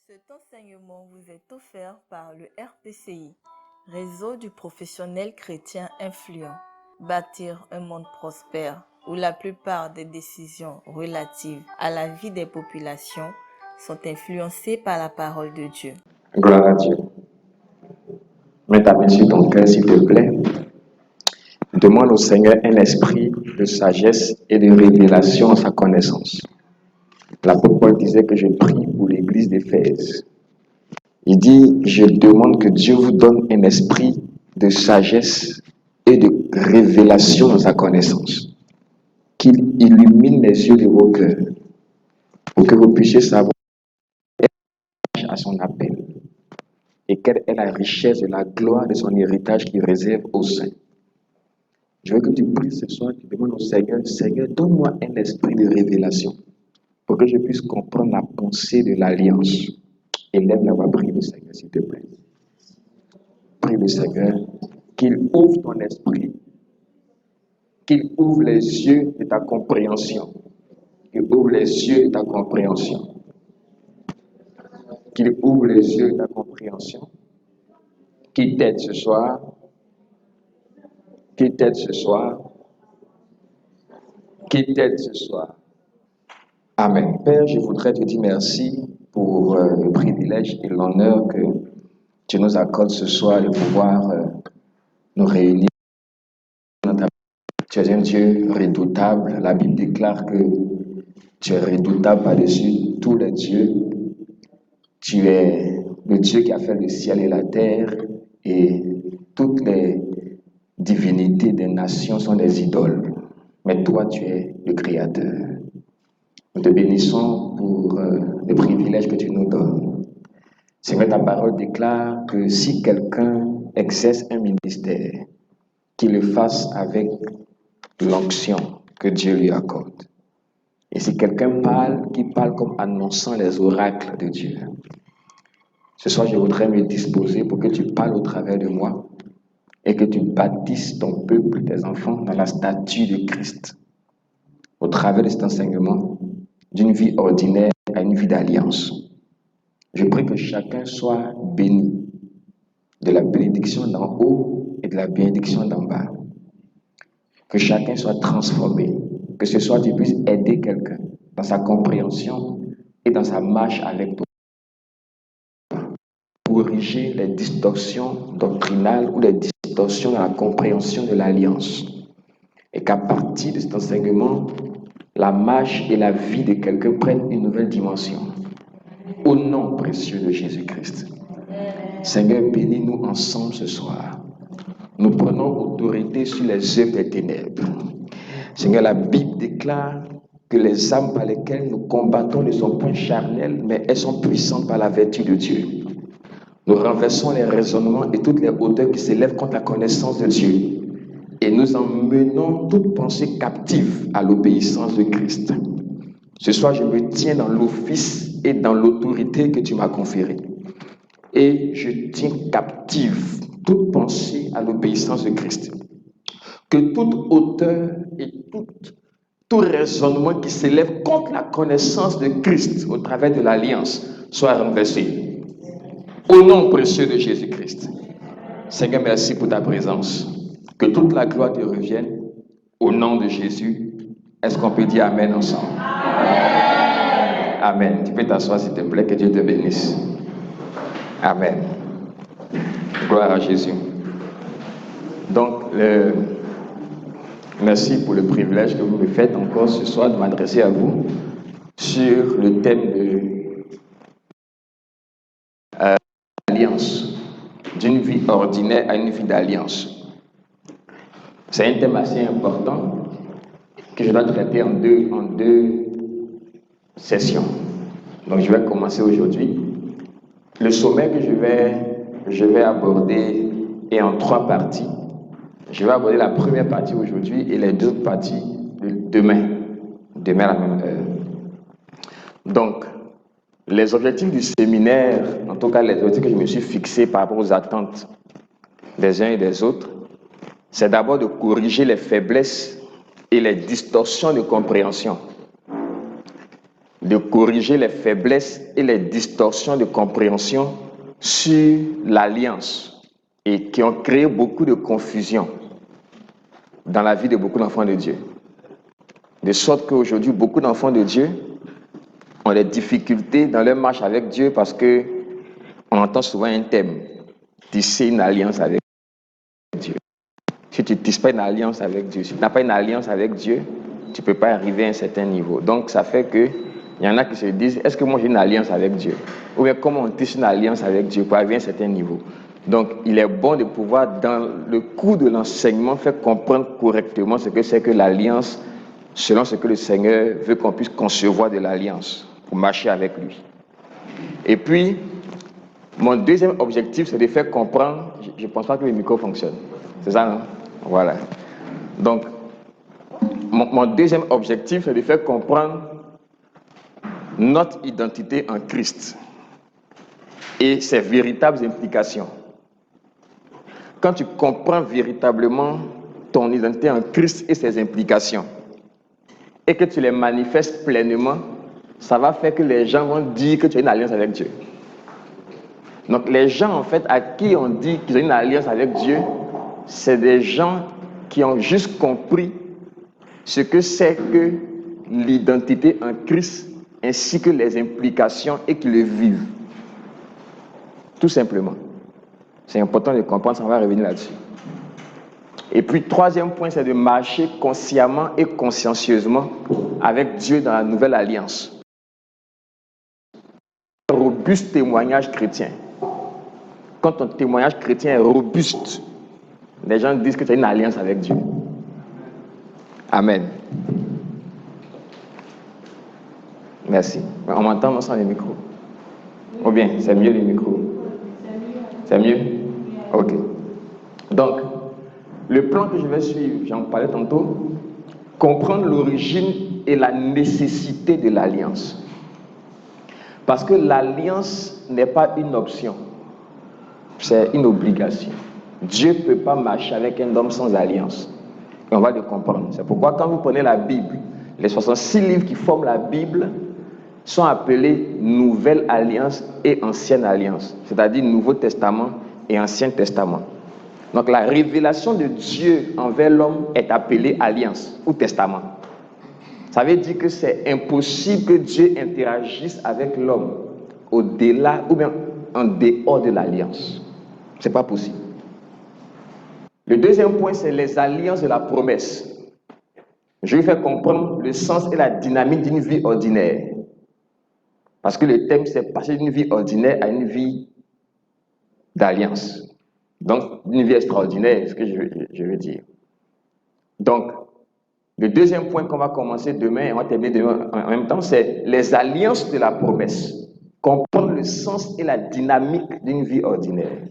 Cet enseignement vous est offert par le RPCI, Réseau du professionnel chrétien influent. Bâtir un monde prospère où la plupart des décisions relatives à la vie des populations sont influencées par la parole de Dieu. Gloire à Dieu. Mets ta main sur ton cœur, s'il te plaît. Demande au Seigneur un esprit de sagesse et de révélation à sa connaissance. L'apôtre Paul disait que je prie pour l'église d'Éphèse. Il dit, je demande que Dieu vous donne un esprit de sagesse et de révélation dans sa connaissance. Qu'il illumine les yeux de vos cœurs pour que vous puissiez savoir à son appel et quelle est la richesse de la gloire de son héritage qu'il réserve aux saints. Je veux que tu pries ce soir, tu demandes au Seigneur, Seigneur, donne-moi un esprit de révélation pour que je puisse comprendre la pensée de l'alliance. Élève la voix, prie le Seigneur, s'il te plaît. Prie le Seigneur qu'il ouvre ton esprit, qu'il ouvre les yeux de ta compréhension, qu'il ouvre les yeux de ta compréhension, qu'il ouvre les yeux de ta compréhension, qu'il t'aide ce soir, qu'il t'aide ce soir, qu'il t'aide ce soir. Amen. Père, je voudrais te dire merci pour le privilège et l'honneur que tu nous accordes ce soir de pouvoir nous réunir dans ta. Tu es un Dieu redoutable. La Bible déclare que tu es redoutable par-dessus tous les dieux. Tu es le Dieu qui a fait le ciel et la terre, et toutes les divinités des nations sont des idoles. Mais toi, tu es le Créateur. Nous te bénissons pour le privilège que tu nous donnes. Seigneur, ta parole déclare que si quelqu'un exerce un ministère, qu'il le fasse avec l'onction que Dieu lui accorde. Et si quelqu'un parle, qu'il parle comme annonçant les oracles de Dieu. Ce soir, je voudrais me disposer pour que tu parles au travers de moi et que tu bâtisses ton peuple, tes enfants, dans la statue de Christ. Au travers de cet enseignement, d'une vie ordinaire à une vie d'alliance. Je prie que chacun soit béni de la bénédiction d'en haut et de la bénédiction d'en bas. Que chacun soit transformé. Que ce soit tu puisses aider quelqu'un dans sa compréhension et dans sa marche avec toi. Corriger les distorsions doctrinales ou les distorsions dans la compréhension de l'alliance. Et qu'à partir de cet enseignement, la marche et la vie de quelqu'un prennent une nouvelle dimension. Au nom précieux de Jésus-Christ. Seigneur, bénis-nous ensemble ce soir. Nous prenons autorité sur les œuvres des ténèbres. Seigneur, la Bible déclare que les âmes par lesquelles nous combattons ne sont point charnelles, mais elles sont puissantes par la vertu de Dieu. Nous renversons les raisonnements et toutes les hauteurs qui s'élèvent contre la connaissance de Dieu. Et nous emmenons toute pensée captive à l'obéissance de Christ. Ce soir, je me tiens dans l'office et dans l'autorité que tu m'as conférée. Et je tiens captive toute pensée à l'obéissance de Christ. Que toute hauteur et tout raisonnement qui s'élève contre la connaissance de Christ au travers de l'alliance soit renversé. Au nom précieux de Jésus-Christ. Seigneur, merci pour ta présence. Que toute la gloire te revienne. Au nom de Jésus. Est-ce qu'on peut dire Amen ensemble? Amen. Tu peux t'asseoir s'il te plaît, que Dieu te bénisse. Amen. Gloire à Jésus. Donc, merci pour le privilège que vous me faites encore ce soir de m'adresser à vous sur le thème de l'alliance, d'une vie ordinaire à une vie d'alliance. C'est un thème assez important que je dois traiter en deux sessions. Donc, je vais commencer aujourd'hui. Le sommet que je vais aborder est en 3 parties. Je vais aborder la première partie aujourd'hui et les 2 parties demain à la même heure. Donc, les objectifs du séminaire, en tout cas les objectifs que je me suis fixés par rapport aux attentes des uns et des autres, c'est d'abord de corriger les faiblesses et les distorsions de compréhension de corriger les faiblesses et les distorsions de compréhension sur l'alliance et qui ont créé beaucoup de confusion dans la vie de beaucoup d'enfants de Dieu. De sorte qu'aujourd'hui, beaucoup d'enfants de Dieu ont des difficultés dans leur marche avec Dieu parce que on entend souvent un thème, tisser une alliance avec Dieu. Si tu ne tisses pas une alliance avec Dieu, si tu n'as pas une alliance avec Dieu, tu ne peux pas arriver à un certain niveau. Donc ça fait que il y en a qui se disent, est-ce que moi j'ai une alliance avec Dieu? Ou bien comment on tisse une alliance avec Dieu pour arriver à un certain niveau? Donc il est bon de pouvoir, dans le cours de l'enseignement, faire comprendre correctement ce que c'est que l'alliance, selon ce que le Seigneur veut qu'on puisse concevoir de l'alliance, pour marcher avec lui. Et puis, mon deuxième objectif, c'est de faire comprendre, je ne pense pas que le micro fonctionne. C'est ça, non? Voilà. Donc, mon deuxième objectif, c'est de faire comprendre notre identité en Christ et ses véritables implications. Quand tu comprends véritablement ton identité en Christ et ses implications, et que tu les manifestes pleinement, ça va faire que les gens vont dire que tu as une alliance avec Dieu. Donc les gens en fait à qui on dit qu'ils ont une alliance avec Dieu, c'est des gens qui ont juste compris ce que c'est que l'identité en Christ ainsi que les implications et qui le vivent. Tout simplement. C'est important de comprendre, ça va revenir là-dessus. Et puis, troisième point, c'est de marcher consciemment et consciencieusement avec Dieu dans la nouvelle alliance. Un robuste témoignage chrétien. Quand ton témoignage chrétien est robuste, les gens disent que tu as une alliance avec Dieu. Amen. Merci. On m'entend sans les micros? Ou bien, c'est mieux les micros? C'est mieux? Ok. Donc, le plan que je vais suivre, j'en parlais tantôt, comprendre l'origine et la nécessité de l'alliance. Parce que l'alliance n'est pas une option, c'est une obligation. Dieu ne peut pas marcher avec un homme sans alliance. Et on va le comprendre. C'est pourquoi quand vous prenez la Bible, les 66 livres qui forment la Bible sont appelés Nouvelle Alliance et Ancienne Alliance, c'est-à-dire Nouveau Testament et Ancien Testament. Donc la révélation de Dieu envers l'homme est appelée Alliance ou Testament. Ça veut dire que c'est impossible que Dieu interagisse avec l'homme au-delà ou bien en dehors de l'alliance. Ce n'est pas possible. Le deuxième point, c'est les alliances de la promesse. Je vais faire comprendre le sens et la dynamique d'une vie ordinaire. Parce que le thème, c'est passer d'une vie ordinaire à une vie d'alliance. Donc, une vie extraordinaire, c'est ce que je veux dire. Donc, le deuxième point qu'on va commencer demain, et on va terminer demain en même temps, c'est les alliances de la promesse. Comprendre le sens et la dynamique d'une vie ordinaire.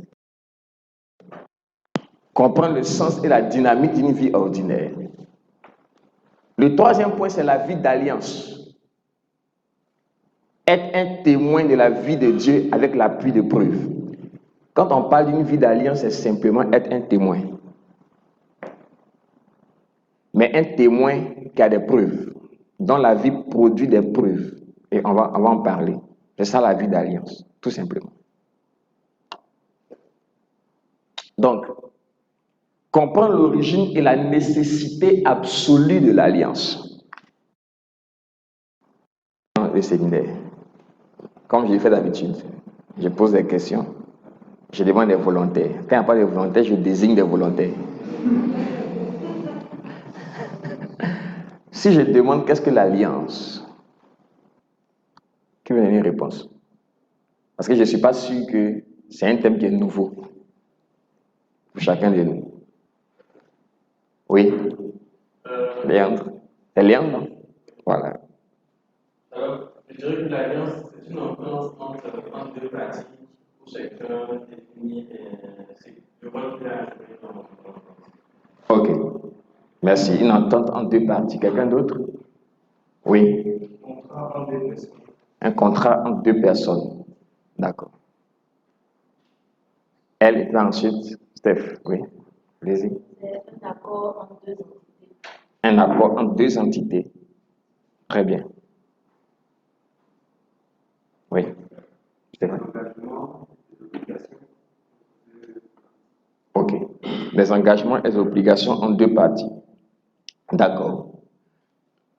Comprendre le sens et la dynamique d'une vie ordinaire. Le troisième point, c'est la vie d'alliance. Être un témoin de la vie de Dieu avec l'appui de preuves. Quand on parle d'une vie d'alliance, c'est simplement être un témoin. Mais un témoin qui a des preuves, dont la vie produit des preuves. Et on va en parler. C'est ça la vie d'alliance, tout simplement. Donc, comprendre l'origine et la nécessité absolue de l'alliance. Le séminaire, comme je l'ai fait d'habitude, je pose des questions, je demande des volontaires. Quand il n'y a pas de volontaires, je désigne des volontaires. Si je demande qu'est-ce que l'alliance, qui me donne une réponse? Parce que je ne suis pas sûr que c'est un thème qui est nouveau pour chacun de nous. Oui? Léandre? C'est Léandre, non? Voilà. Alors, je dirais que l'alliance, c'est une influence entre deux pratiques où chacun définit le rôle qu'il a à jouer dans l'entreprise. Ok. Merci. Une entente entre deux parties. Quelqu'un d'autre? Oui. Un contrat entre deux personnes. Un contrat entre deux personnes. D'accord. Elle et puis ensuite, Steph. Oui. Allez-y. C'est un accord entre deux entités. Un accord entre deux entités. Très bien. Oui. Ok. Les engagements et les obligations en deux parties. D'accord.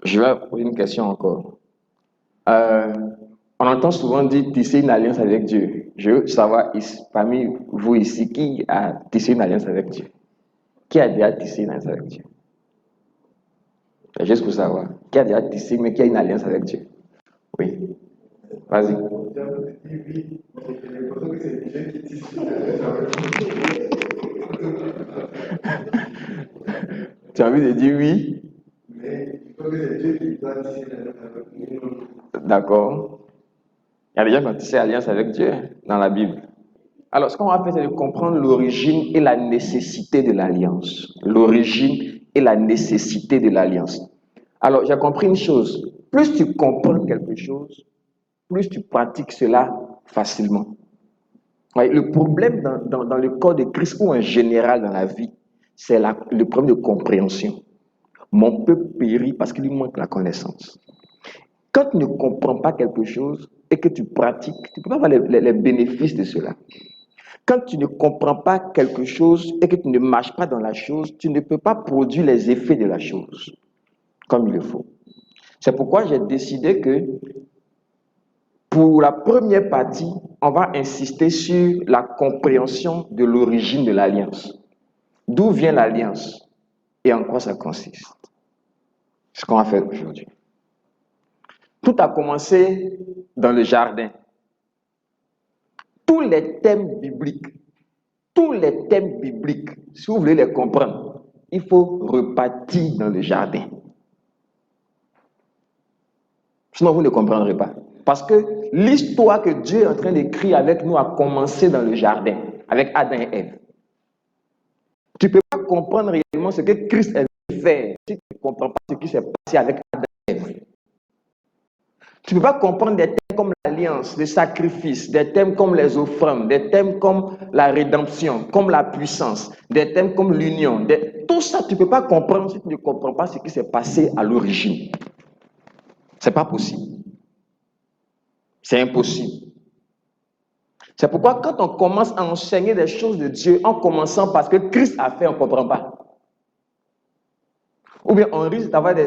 Je vais poser une question encore. Euh, on entend souvent dire tisser une alliance avec Dieu. Je veux savoir, parmi vous ici, qui a tissé une alliance avec Dieu? Qui a déjà tissé une alliance avec Dieu? Juste pour savoir. Qui a déjà tissé, mais qui a une alliance avec Dieu? Oui. Vas-y. Tu as envie de dire oui? D'accord. Il y a des gens qui ont tissé alliance avec Dieu dans la Bible. Alors, ce qu'on va faire, c'est de comprendre l'origine et la nécessité de l'alliance. L'origine et la nécessité de l'alliance. Alors, j'ai compris une chose. Plus tu comprends quelque chose, plus tu pratiques cela facilement. Ouais, le problème dans le corps de Christ ou en général dans la vie, c'est le problème de compréhension. Mon peuple périt parce qu'il lui manque la connaissance. Quand tu ne comprends pas quelque chose et que tu pratiques, tu ne peux pas avoir les bénéfices de cela. Quand tu ne comprends pas quelque chose et que tu ne marches pas dans la chose, tu ne peux pas produire les effets de la chose comme il le faut. C'est pourquoi j'ai décidé que pour la première partie, on va insister sur la compréhension de l'origine de l'alliance. D'où vient l'alliance et en quoi ça consiste? C'est ce qu'on va faire aujourd'hui. Tout a commencé dans le jardin. Tous les thèmes bibliques, si vous voulez les comprendre, il faut repartir dans le jardin. Sinon, vous ne comprendrez pas. Parce que l'histoire que Dieu est en train d'écrire avec nous a commencé dans le jardin, avec Adam et Ève. Tu ne peux pas comprendre réellement ce que Christ est venu faire si tu ne comprends pas ce qui s'est passé avec Adam et Ève. Tu ne peux pas comprendre des thèmes comme l'alliance, le sacrifice, des thèmes comme les offrandes, des thèmes comme la rédemption, comme la puissance, des thèmes comme l'union. Tout ça, tu ne peux pas comprendre si tu ne comprends pas ce qui s'est passé à l'origine. Ce n'est pas possible. C'est impossible. C'est pourquoi quand on commence à enseigner des choses de Dieu en commençant par ce que Christ a fait, on ne comprend pas. Ou bien on risque d'avoir des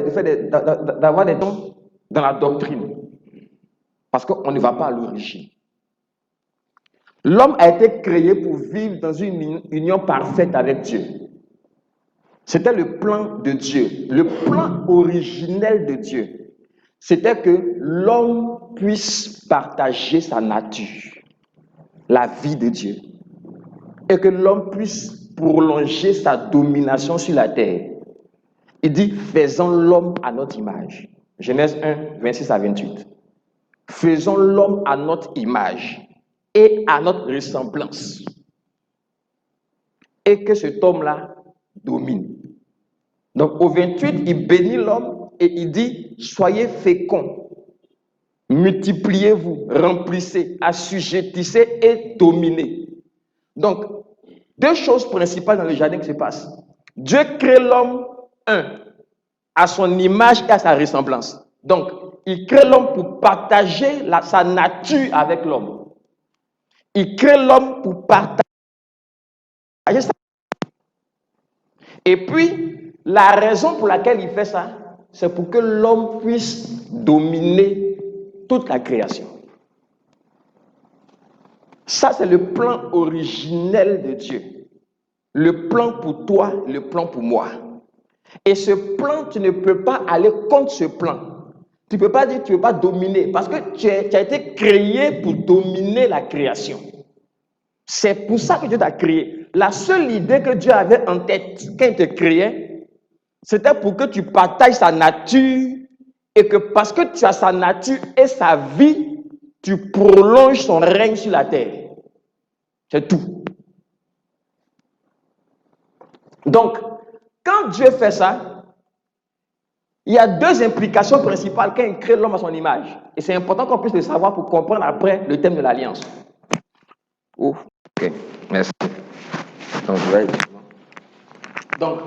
dons dans la doctrine. Parce qu'on ne va pas à l'origine. L'homme a été créé pour vivre dans une union parfaite avec Dieu. C'était le plan de Dieu, le plan originel de Dieu. C'était que l'homme puisse partager sa nature, la vie de Dieu, et que l'homme puisse prolonger sa domination sur la terre. Il dit, faisons l'homme à notre image. Genèse 1, 26 à 28. Faisons l'homme à notre image et à notre ressemblance. Et que cet homme-là domine. Donc au 28, il bénit l'homme et il dit, soyez féconds, multipliez-vous, remplissez, assujettissez et dominez. Donc, deux choses principales dans le jardin qui se passent. Dieu crée l'homme, à son image et à sa ressemblance. Donc, il crée l'homme pour partager sa nature avec l'homme. Il crée l'homme pour partager ça. Et puis, la raison pour laquelle il fait ça, c'est pour que l'homme puisse dominer toute la création. Ça, c'est le plan originel de Dieu. Le plan pour toi, le plan pour moi. Et ce plan, tu ne peux pas aller contre ce plan. Tu ne peux pas dire que tu ne veux pas dominer, parce que tu as été créé pour dominer la création. C'est pour ça que Dieu t'a créé. La seule idée que Dieu avait en tête quand il te créait, c'était pour que tu partages sa nature et que parce que tu as sa nature et sa vie, tu prolonges son règne sur la terre. C'est tout. Donc, quand Dieu fait ça, il y a deux implications principales quand il crée l'homme à son image. Et c'est important qu'on puisse le savoir pour comprendre après le thème de l'alliance. Ouf, ok, merci. Donc,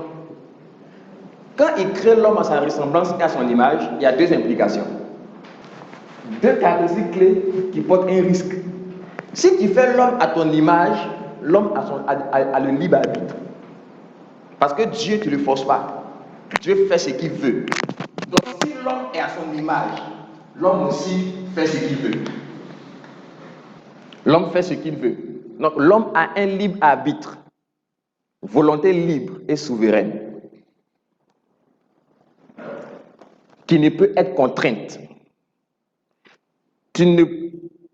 quand il crée l'homme à sa ressemblance et à son image, il y a deux implications. deux caractéristiques clés qui portent un risque. Si tu fais l'homme à ton image, l'homme a le libre arbitre. Parce que Dieu, tu ne le forces pas. Dieu fait ce qu'il veut. Donc si l'homme est à son image, l'homme aussi fait ce qu'il veut. L'homme fait ce qu'il veut. Donc l'homme a un libre arbitre, volonté libre et souveraine, qui ne peut être contrainte. Tu ne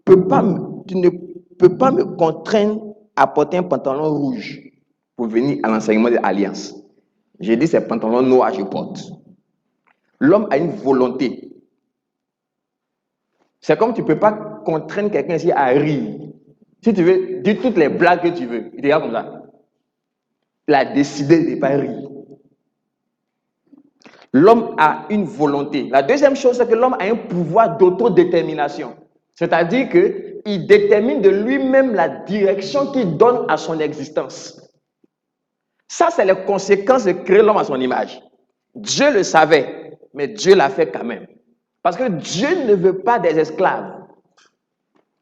peux pas me contraindre à porter un pantalon rouge pour venir à l'enseignement de l'Alliance. J'ai dit c'est pantalon noir que je porte. L'homme a une volonté. C'est comme tu ne peux pas contraindre quelqu'un ici à rire. Si tu veux dire toutes les blagues que tu veux, il te regarde comme ça. Il a décidé de ne pas rire. L'homme a une volonté. La deuxième chose, c'est que l'homme a un pouvoir d'autodétermination. C'est-à-dire qu'il détermine de lui-même la direction qu'il donne à son existence. Ça, c'est les conséquences de créer l'homme à son image. Dieu le savait, mais Dieu l'a fait quand même. Parce que Dieu ne veut pas des esclaves.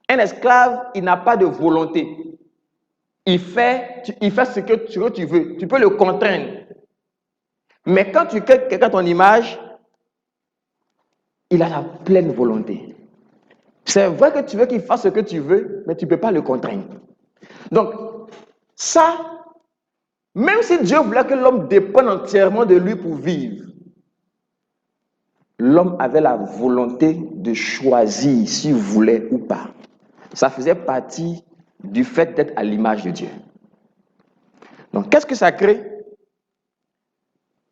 Un esclave, il n'a pas de volonté. Il fait ce que tu veux. Tu peux le contraindre. Mais quand tu crées quelqu'un à ton image, il a la pleine volonté. C'est vrai que tu veux qu'il fasse ce que tu veux, mais tu ne peux pas le contraindre. Donc, ça, même si Dieu voulait que l'homme dépende entièrement de lui pour vivre, l'homme avait la volonté de choisir s'il voulait ou pas. Ça faisait partie du fait d'être à l'image de Dieu. Donc, qu'est-ce que ça crée?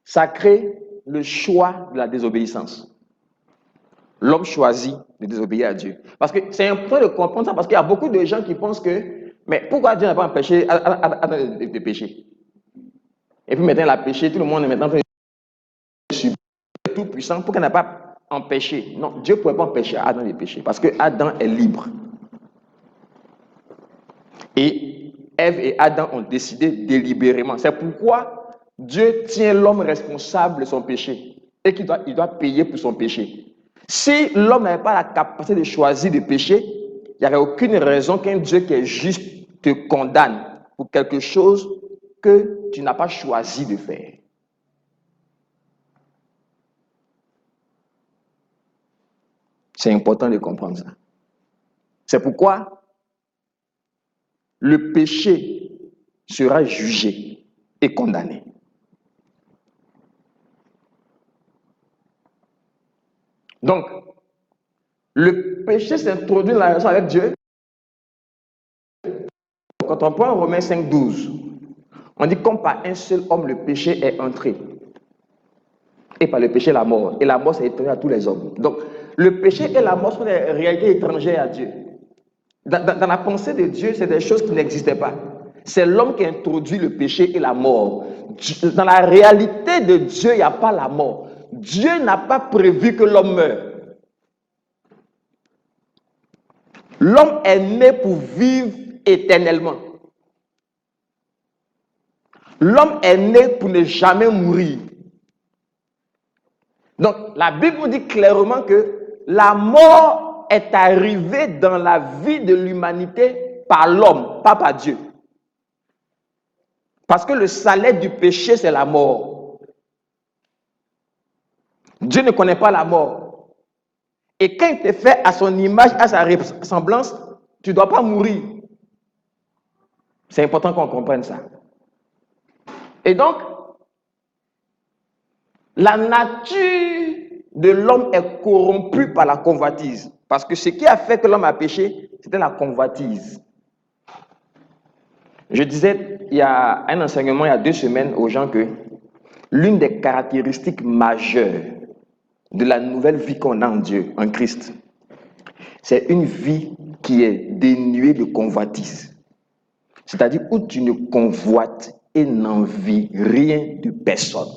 Ça crée le choix de la désobéissance. L'homme choisit de désobéir à Dieu. Parce que c'est important de comprendre ça, parce qu'il y a beaucoup de gens qui pensent que, mais pourquoi Dieu n'a pas empêché Adam de pécher? Et puis maintenant, il a péché, tout le monde est maintenant tout puissant, pourquoi il n'a pas empêché? Non, Dieu ne pouvait pas empêcher Adam de pécher, parce que Adam est libre. Et Ève et Adam ont décidé délibérément. C'est pourquoi Dieu tient l'homme responsable de son péché et qu'il doit payer pour son péché. Si l'homme n'avait pas la capacité de choisir de pécher, il n'y aurait aucune raison qu'un Dieu qui est juste te condamne pour quelque chose que tu n'as pas choisi de faire. C'est important de comprendre ça. C'est pourquoi le péché sera jugé et condamné. Donc, le péché s'introduit dans la relation avec Dieu. Quand on prend Romains 5,12, on dit comme par un seul homme le péché est entré. Et par le péché la mort. Et la mort s'est étendue à tous les hommes. Donc, le péché et la mort sont des réalités étrangères à Dieu. Dans la pensée de Dieu, c'est des choses qui n'existaient pas. C'est l'homme qui introduit le péché et la mort. Dans la réalité de Dieu, il n'y a pas la mort. Dieu n'a pas prévu que l'homme meure. L'homme est né pour vivre éternellement. L'homme est né pour ne jamais mourir. Donc, la Bible nous dit clairement que la mort est arrivée dans la vie de l'humanité par l'homme, pas par Dieu. Parce que le salaire du péché, c'est la mort. Dieu ne connaît pas la mort. Et quand il te fait à son image, à sa ressemblance, tu ne dois pas mourir. C'est important qu'on comprenne ça. Et donc, la nature de l'homme est corrompue par la convoitise. Parce que ce qui a fait que l'homme a péché, c'était la convoitise. Je disais, il y a un enseignement il y a 2 semaines aux gens que l'une des caractéristiques majeures de la nouvelle vie qu'on a en Dieu, en Christ, c'est une vie qui est dénuée de convoitise. C'est-à-dire où tu ne convoites et n'envies rien de personne.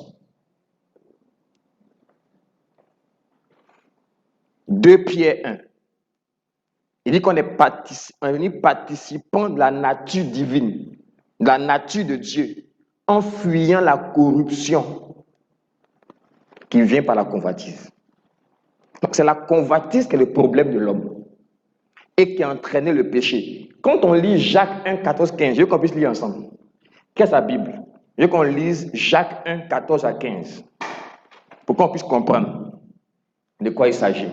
2 Pierre 1. Il dit qu'on est participant de la nature divine, de la nature de Dieu, en fuyant la corruption qui vient par la convoitise. Donc c'est la convoitise qui est le problème de l'homme et qui a entraîné le péché. Quand on lit Jacques 1, 14, 15, je veux qu'on puisse lire ensemble. Qu'est-ce la Bible? Je veux qu'on lise Jacques 1, 14 à 15 pour qu'on puisse comprendre de quoi il s'agit.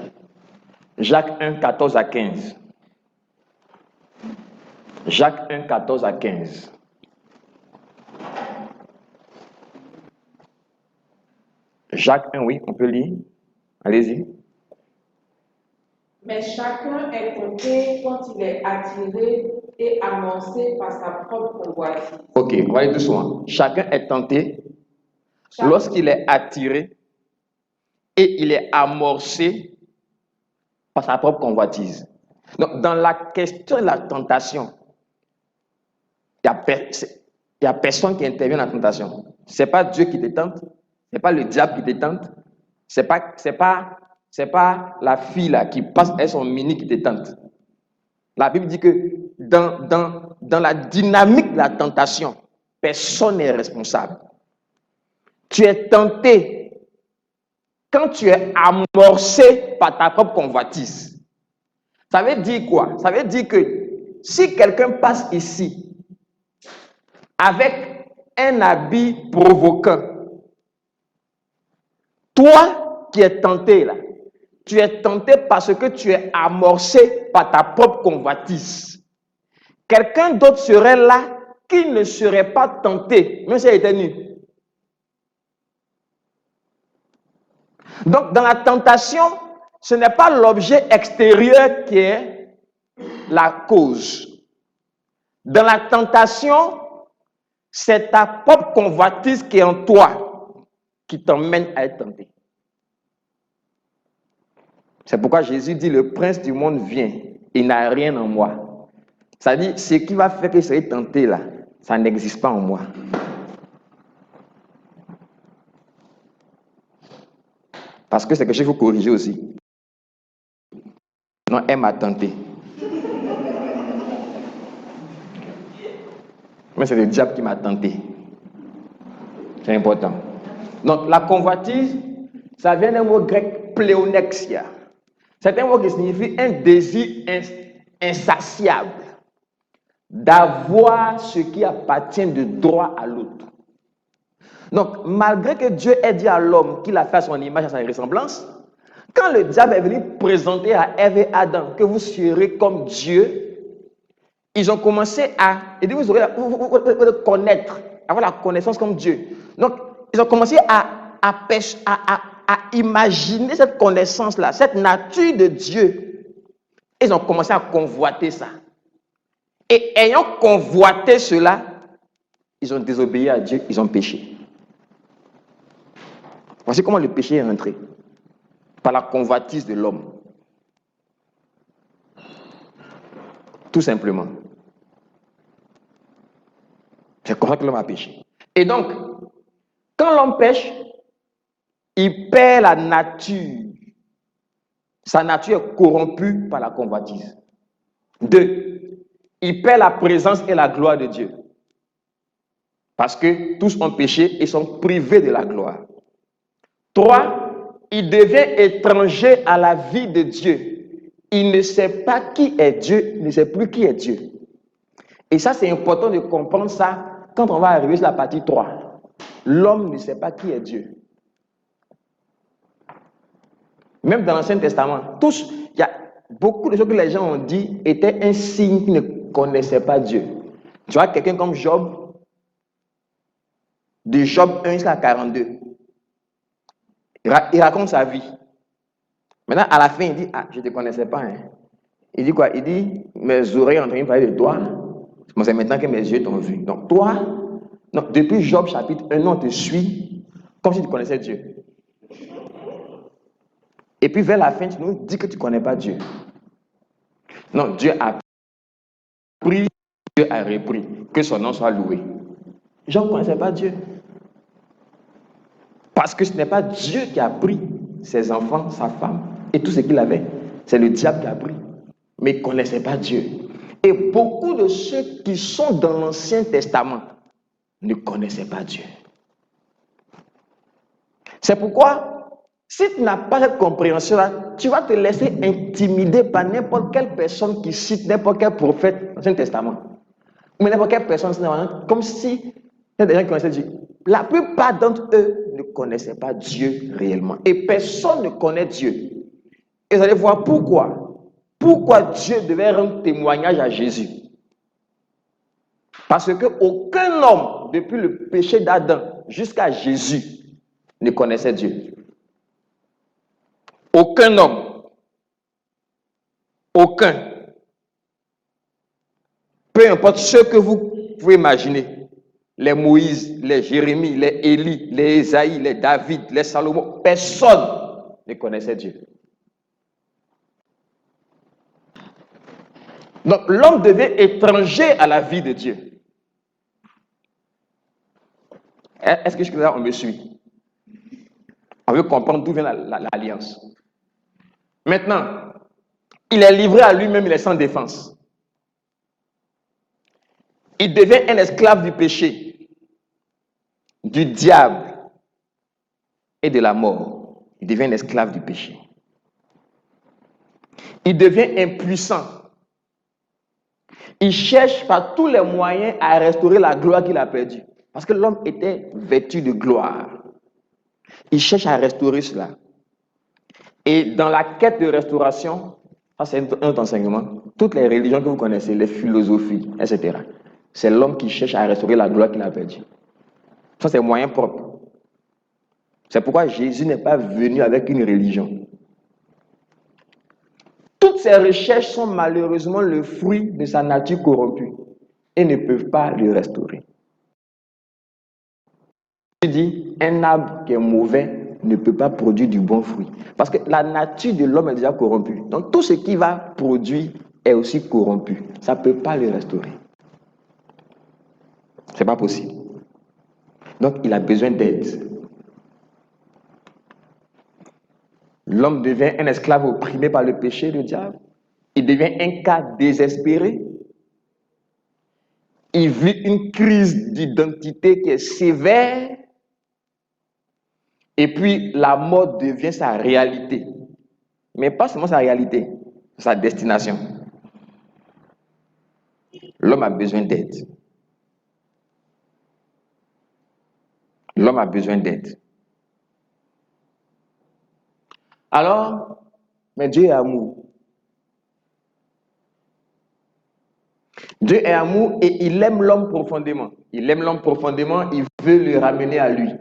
Jacques 1, 14 à 15. Jacques 1, 14 à 15. Jacques 1, oui, on peut lire. Allez-y. Mais chacun est tenté quand il est attiré et amorcé par sa propre convoitise. Ok, voyez doucement. Chacun est tenté lorsqu'il est attiré et il est amorcé par sa propre convoitise. Donc, dans la question de la tentation, il n'y a personne qui intervient dans la tentation. Ce n'est pas Dieu qui te tente, ce n'est pas le diable qui te tente, ce n'est pas la fille là, qui passe avec son mini qui te tente. La Bible dit que dans la dynamique de la tentation, personne n'est responsable. Tu es tenté quand tu es amorcé par ta propre convoitise. Ça veut dire quoi? Ça veut dire que si quelqu'un passe ici avec un habit provoquant, toi qui es tenté là, tu es tenté parce que tu es amorcé par ta propre convoitise. Quelqu'un d'autre serait là qui ne serait pas tenté, même s'il était nu. Donc, dans la tentation, ce n'est pas l'objet extérieur qui est la cause. Dans la tentation, c'est ta propre convoitise qui est en toi qui t'emmène à être tenté. C'est pourquoi Jésus dit, le prince du monde vient, il n'a rien en moi. Ça dit, ce qui va faire que je serai tenté là, ça n'existe pas en moi. Parce que c'est quelque chose qu'il faut corriger aussi. Non, elle m'a tenté. Mais c'est le diable qui m'a tenté. C'est important. Donc, la convoitise, ça vient d'un mot grec pléonexia. C'est un mot qui signifie un désir insatiable d'avoir ce qui appartient de droit à l'autre. Donc, malgré que Dieu ait dit à l'homme qu'il a fait à son image, à sa ressemblance, quand le diable est venu présenter à Ève et Adam que vous serez comme Dieu, ils ont commencé à, et vous aurez le connaître, avoir la connaissance comme Dieu. Donc, ils ont commencé à imaginer cette connaissance-là, cette nature de Dieu. Ils ont commencé à convoiter ça. Et ayant convoité cela, ils ont désobéi à Dieu, ils ont péché. Voici comment le péché est rentré. Par la convoitise de l'homme. Tout simplement. C'est comme ça que l'homme a péché. Et donc, quand l'homme pêche, il perd la nature. Sa nature est corrompue par la convoitise. 2. Il perd la présence et la gloire de Dieu. Parce que tous ont péché et sont privés de la gloire. 3. Il devient étranger à la vie de Dieu. Il ne sait pas qui est Dieu, il ne sait plus qui est Dieu. Et ça, c'est important de comprendre ça quand on va arriver sur la partie 3. L'homme ne sait pas qui est Dieu. Même dans l'Ancien Testament, il y a beaucoup de choses que les gens ont dit étaient un signe qu'ils ne connaissaient pas Dieu. Tu vois, quelqu'un comme Job, de Job 1 jusqu'à 42, il raconte sa vie. Maintenant, à la fin, il dit, ah, je ne te connaissais pas. Hein. Il dit quoi? Il dit, mes oreilles ont entendu parler de toi. C'est maintenant que mes yeux t'ont vu. Donc toi, non, depuis Job chapitre 1, on te suit comme si tu connaissais Dieu. Et puis vers la fin, tu nous dis que tu ne connais pas Dieu. Non, Dieu a pris, Dieu a repris. Que son nom soit loué. Job ne connaissait pas Dieu. Parce que ce n'est pas Dieu qui a pris ses enfants, sa femme et tout ce qu'il avait. C'est le diable qui a pris. Mais il ne connaissait pas Dieu. Et beaucoup de ceux qui sont dans l'Ancien Testament ne connaissaient pas Dieu. C'est pourquoi Si tu n'as pas cette compréhension-là, tu vas te laisser intimider par n'importe quelle personne qui cite n'importe quel prophète dans l'Ancien Testament. Ou n'importe quelle personne, comme si il y a des gens qui connaissaient Dieu. La plupart d'entre eux ne connaissaient pas Dieu réellement. Et personne ne connaît Dieu. Et vous allez voir pourquoi. Pourquoi Dieu devait rendre témoignage à Jésus. Parce qu'aucun homme, depuis le péché d'Adam jusqu'à Jésus, ne connaissait Dieu. Aucun homme. Aucun. Peu importe ce que vous pouvez imaginer. Les Moïse, les Jérémie, les Élie, les Ésaïe, les David, les Salomon, personne ne connaissait Dieu. Donc l'homme devient étranger à la vie de Dieu. Est-ce que jusque-là on me suit? On veut comprendre d'où vient l'alliance. Maintenant, il est livré à lui-même, il est sans défense. Il devient un esclave du péché, du diable et de la mort. Il devient un esclave du péché. Il devient impuissant. Il cherche par tous les moyens à restaurer la gloire qu'il a perdue. Parce que l'homme était vêtu de gloire. Il cherche à restaurer cela. Et dans la quête de restauration, ça c'est un autre enseignement, toutes les religions que vous connaissez, les philosophies, etc., c'est l'homme qui cherche à restaurer la gloire qu'il a perdue. Ça c'est moyen propre. C'est pourquoi Jésus n'est pas venu avec une religion. Toutes ces recherches sont malheureusement le fruit de sa nature corrompue et ne peuvent pas le restaurer. Je dis, un arbre qui est mauvais ne peut pas produire du bon fruit. Parce que la nature de l'homme est déjà corrompue. Donc tout ce qui va produire est aussi corrompu. Ça ne peut pas le restaurer. Ce n'est pas possible. Donc il a besoin d'aide. L'homme devient un esclave opprimé par le péché, le diable. Il devient un cas désespéré. Il vit une crise d'identité qui est sévère. Et puis la mort devient sa réalité. Mais pas seulement sa réalité, sa destination. L'homme a besoin d'aide. L'homme a besoin d'aide. Alors, mais Dieu est amour. Dieu est amour et il aime l'homme profondément. Il aime l'homme profondément, il veut le ramener à lui.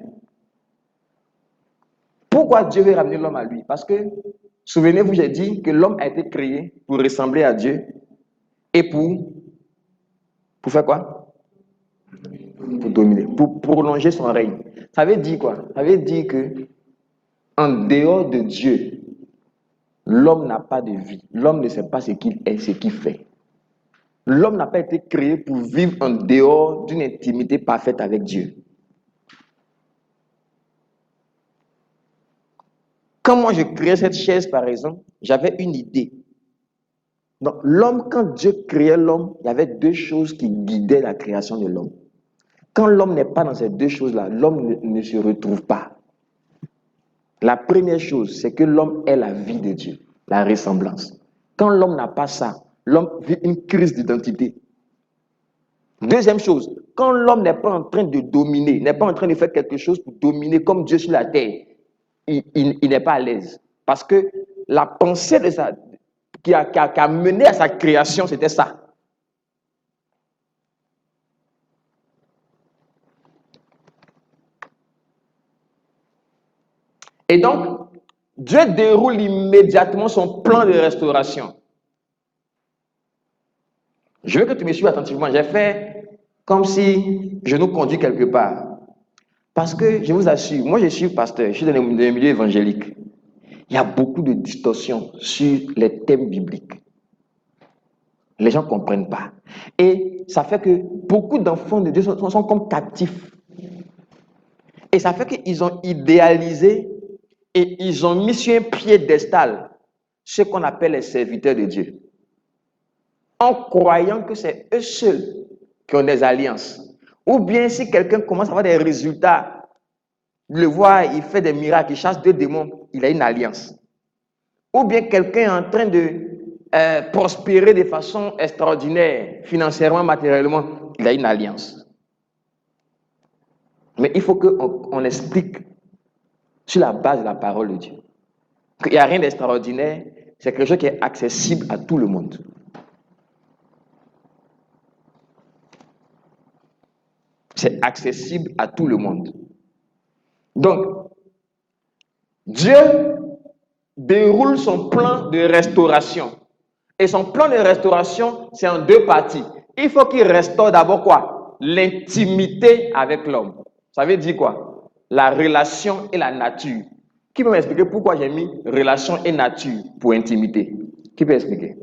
Pourquoi Dieu veut ramener l'homme à lui? Parce que, souvenez-vous, j'ai dit que l'homme a été créé pour ressembler à Dieu et pour faire quoi? Pour dominer, pour prolonger son règne. Ça veut dire quoi? Ça veut dire que en dehors de Dieu, l'homme n'a pas de vie. L'homme ne sait pas ce qu'il est, ce qu'il fait. L'homme n'a pas été créé pour vivre en dehors d'une intimité parfaite avec Dieu. Quand moi je créais cette chaise, par exemple, j'avais une idée. Donc l'homme, quand Dieu créait l'homme, il y avait deux choses qui guidaient la création de l'homme. Quand l'homme n'est pas dans ces deux choses-là, l'homme ne se retrouve pas. La première chose, c'est que l'homme est la vie de Dieu, la ressemblance. Quand l'homme n'a pas ça, l'homme vit une crise d'identité. Deuxième chose, quand l'homme n'est pas en train de dominer, n'est pas en train de faire quelque chose pour dominer comme Dieu sur la terre, il n'est pas à l'aise. Parce que la pensée de qui a mené à sa création, c'était ça. Et donc, Dieu déroule immédiatement son plan de restauration. Je veux que tu me suives attentivement. J'ai fait comme si je nous conduis quelque part. Parce que, je vous assure, moi je suis pasteur, je suis dans le milieu évangélique. Il y a beaucoup de distorsions sur les thèmes bibliques. Les gens ne comprennent pas. Et ça fait que beaucoup d'enfants de Dieu sont comme captifs. Et ça fait qu'ils ont idéalisé et ils ont mis sur un piédestal ce qu'on appelle les serviteurs de Dieu. En croyant que c'est eux seuls qui ont des alliances. Ou bien si quelqu'un commence à avoir des résultats le voir, il fait des miracles, il chasse 2 démons, il a une alliance. Ou bien quelqu'un est en train de prospérer de façon extraordinaire, financièrement, matériellement, il a une alliance. Mais il faut qu'on explique sur la base de la parole de Dieu qu'il n'y a rien d'extraordinaire, c'est quelque chose qui est accessible à tout le monde. C'est accessible à tout le monde. Donc, Dieu déroule son plan de restauration. Et son plan de restauration, c'est en 2 parties. Il faut qu'il restaure d'abord quoi? L'intimité avec l'homme. Ça veut dire quoi? La relation et la nature. Qui peut m'expliquer pourquoi j'ai mis relation et nature pour intimité? Qui peut expliquer?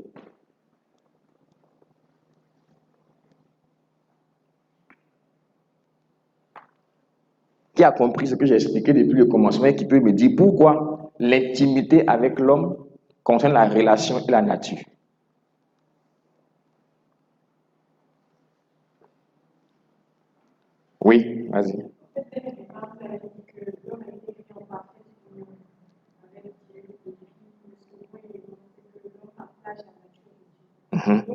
Qui a compris ce que j'ai expliqué depuis le commencement et qui peut me dire pourquoi l'intimité avec l'homme concerne la relation et la nature? Oui, vas-y. Mhm.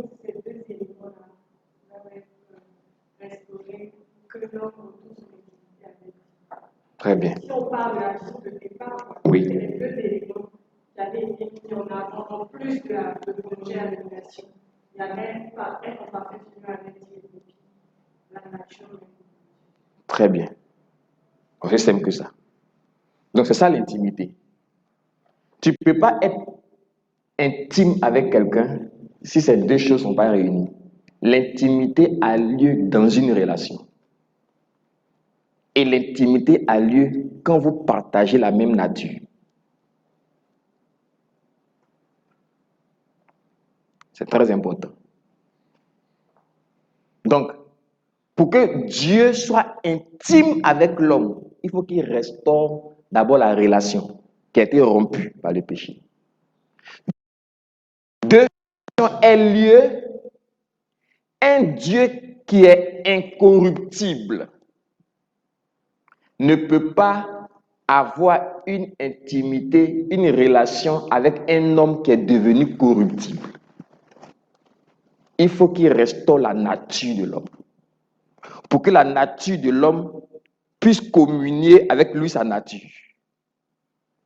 Très bien. Si on parle de la vie de départ, Oui. c'est les 2 éléments qui avaient été mis en avant en plus de projet à l'éducation. Il y avait pas être en parfaite union avec Dieu, la nature. Très bien. Aussi simple que ça. Donc c'est ça l'intimité. Tu ne peux pas être intime avec quelqu'un si ces 2 choses ne sont pas réunies. L'intimité a lieu dans une relation. Et l'intimité a lieu quand vous partagez la même nature. C'est très important. Donc, pour que Dieu soit intime avec l'homme, il faut qu'il restaure d'abord la relation qui a été rompue par le péché. 2 est lieu, un Dieu qui est incorruptible ne peut pas avoir une intimité, une relation avec un homme qui est devenu corruptible. Il faut qu'il restaure la nature de l'homme. Pour que la nature de l'homme puisse communier avec lui sa nature.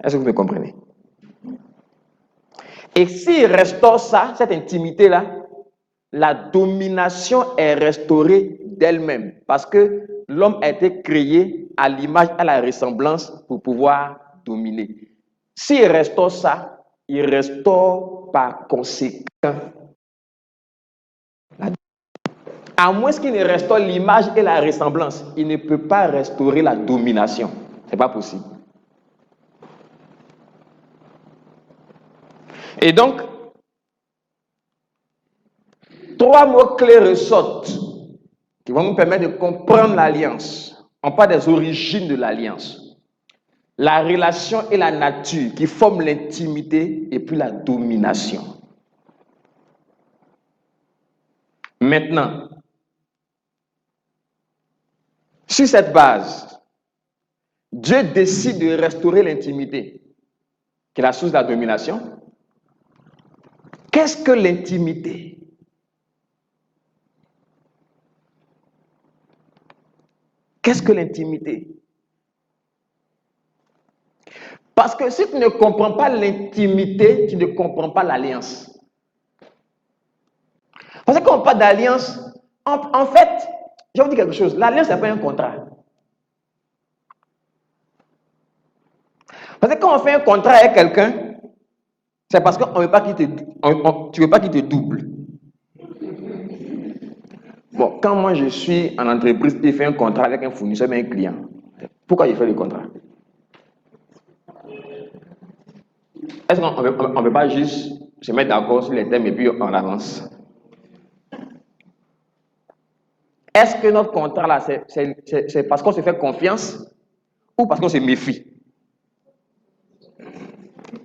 Est-ce que vous me comprenez? Et s'il restaure ça, cette intimité-là, la domination est restaurée d'elle-même. Parce que l'homme a été créé à l'image, à la ressemblance pour pouvoir dominer. S'il restaure ça, il restaure par conséquent. À moins qu'il ne restaure l'image et la ressemblance, il ne peut pas restaurer la domination. Ce n'est pas possible. Et donc, 3 mots-clés ressortent qui vont nous permettre de comprendre l'alliance. On parle des origines de l'alliance. La relation et la nature qui forment l'intimité et puis la domination. Maintenant, sur cette base, Dieu décide de restaurer l'intimité, qui est la source de la domination. Qu'est-ce que l'intimité? Qu'est-ce que l'intimité? Parce que si tu ne comprends pas l'intimité, tu ne comprends pas l'alliance. Parce que quand on parle d'alliance, en fait, je vais vous dire quelque chose, l'alliance n'est pas un contrat. Parce que quand on fait un contrat avec quelqu'un, c'est parce qu'on ne veut pas qu'il tu ne veux pas qu'il te double. Bon, quand moi je suis en entreprise et fais un contrat avec un fournisseur, mais un client, pourquoi il fait le contrat? Est-ce qu'on ne peut pas juste se mettre d'accord sur les thèmes et puis on avance? Est-ce que notre contrat là, c'est parce qu'on se fait confiance ou parce qu'on se méfie?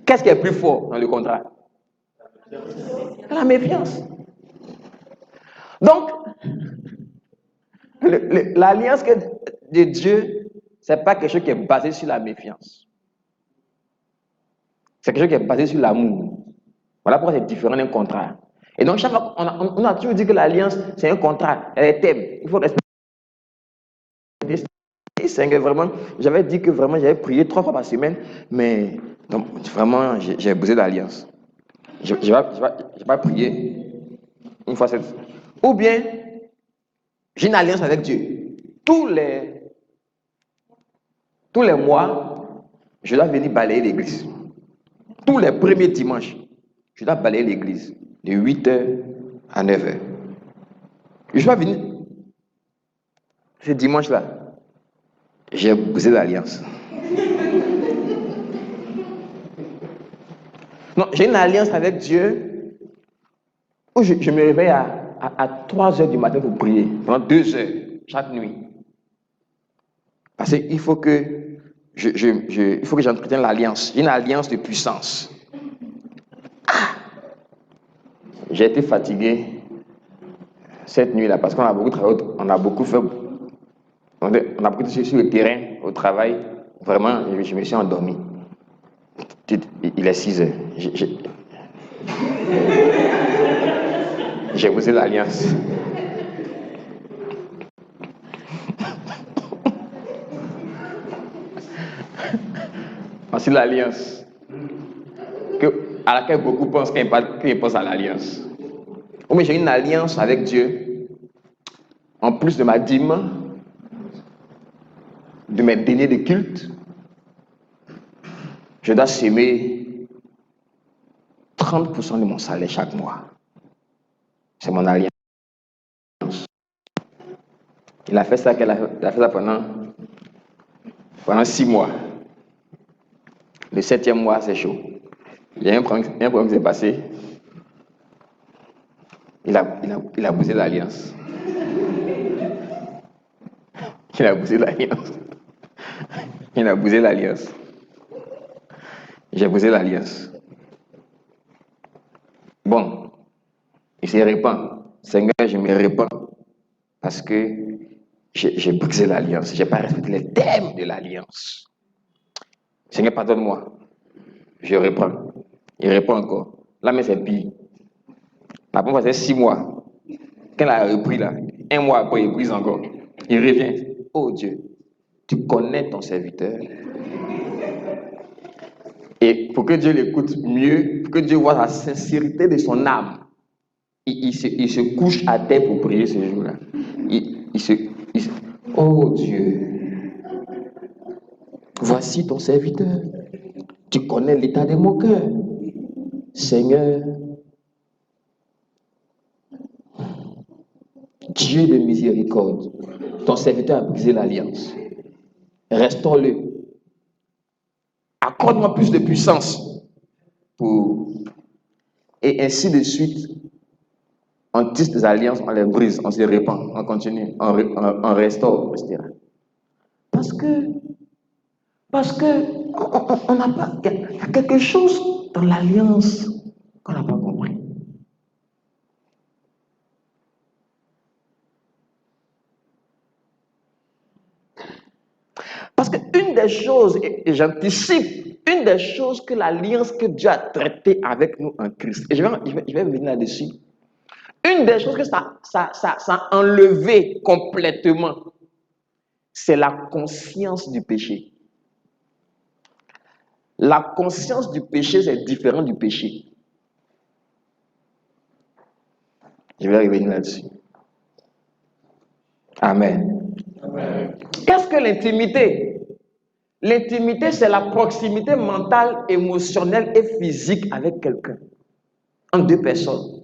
Qu'est-ce qui est plus fort dans le contrat? La méfiance. Donc, l'alliance de Dieu, ce n'est pas quelque chose qui est basé sur la méfiance. C'est quelque chose qui est basé sur l'amour. Voilà pourquoi c'est différent d'un contrat. Et donc, chaque fois, on a toujours dit que l'alliance, c'est un contrat. Elle est thème. Il faut respecter. Seigneur, vraiment, j'avais dit que vraiment, j'avais prié 3 fois par semaine, mais donc, vraiment, j'ai brisé l'alliance. Je ne vais pas prier une fois cette. Ou bien, j'ai une alliance avec Dieu. Tous les mois, je dois venir balayer l'église. Tous les premiers dimanches, je dois balayer l'église de 8h à 9h. Je dois venir ce dimanche-là. J'ai brisé l'alliance. Non, j'ai une alliance avec Dieu où je me réveille à 3h du matin pour prier, pendant 2 heures chaque nuit. Parce qu'il faut que il faut que j'entretienne l'alliance. J'ai une alliance de puissance. J'ai été fatigué cette nuit-là parce qu'on a beaucoup travaillé, on a beaucoup fait, on a beaucoup été sur le terrain, au travail. Vraiment, je me suis endormi. Il est 6h. J'ai brisé l'alliance. Voici l'alliance à laquelle beaucoup pensent qu'ils pensent à l'alliance. Mais j'ai une alliance avec Dieu, en plus de ma dîme, de mes deniers de culte. Je dois s'aimer 30% de mon salaire chaque mois. C'est mon alliance. Il a fait ça, pendant 6 mois. Le 7e mois, c'est chaud. Il y a un problème qui s'est passé. Il a brisé l'alliance. Il a brisé l'alliance. Il a brisé l'alliance. J'ai brisé l'alliance. Bon, il se répand. Seigneur, je me répands parce que j'ai brisé l'alliance. Je n'ai pas respecté les thèmes de l'alliance. Seigneur, pardonne-moi. Je reprends. Il répond encore. Là, mais c'est pire. La première fois, c'est 6 mois. Quand il a repris là, 1 mois après, il brise encore. Il revient. Oh Dieu, tu connais ton serviteur. Et pour que Dieu l'écoute mieux, pour que Dieu voit la sincérité de son âme, il se couche à terre pour prier ce jour-là. Oh Dieu, voici ton serviteur. Tu connais l'état de mon cœur. Seigneur, Dieu de miséricorde, ton serviteur a brisé l'alliance. Restaure-le. Accorde-moi plus de puissance. Et ainsi de suite, on tisse des alliances, on les brise, on se répand, on continue, on restaure, etc. Parce que on n'a pas, il y a quelque chose dans l'alliance qu'on n'a pas compris. Parce qu'une des choses, et j'anticipe, une des choses que l'alliance que Dieu a traitée avec nous en Christ, et je vais venir là-dessus, une des choses que ça a enlevé complètement, c'est la conscience du péché. La conscience du péché, c'est différent du péché. Je vais revenir là-dessus. Amen. Amen. Qu'est-ce que l'intimité? L'intimité, c'est la proximité mentale, émotionnelle et physique avec quelqu'un, en 2 personnes.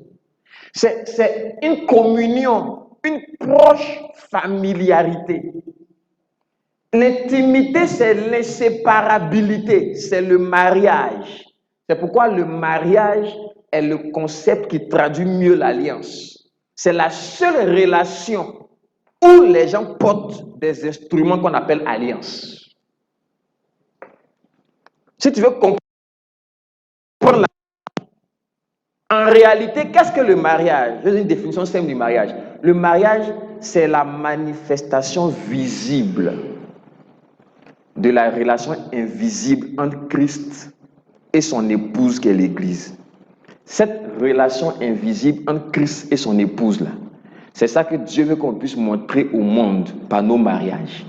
C'est une communion, une proche familiarité. L'intimité, c'est l'inséparabilité, c'est le mariage. C'est pourquoi le mariage est le concept qui traduit mieux l'alliance. C'est la seule relation où les gens portent des instruments qu'on appelle alliance. Si tu veux comprendre en réalité, qu'est-ce que le mariage? Je donne une définition simple du mariage. Le mariage, c'est la manifestation visible de la relation invisible entre Christ et son épouse qui est l'Église. Cette relation invisible entre Christ et son épouse là, c'est ça que Dieu veut qu'on puisse montrer au monde par nos mariages.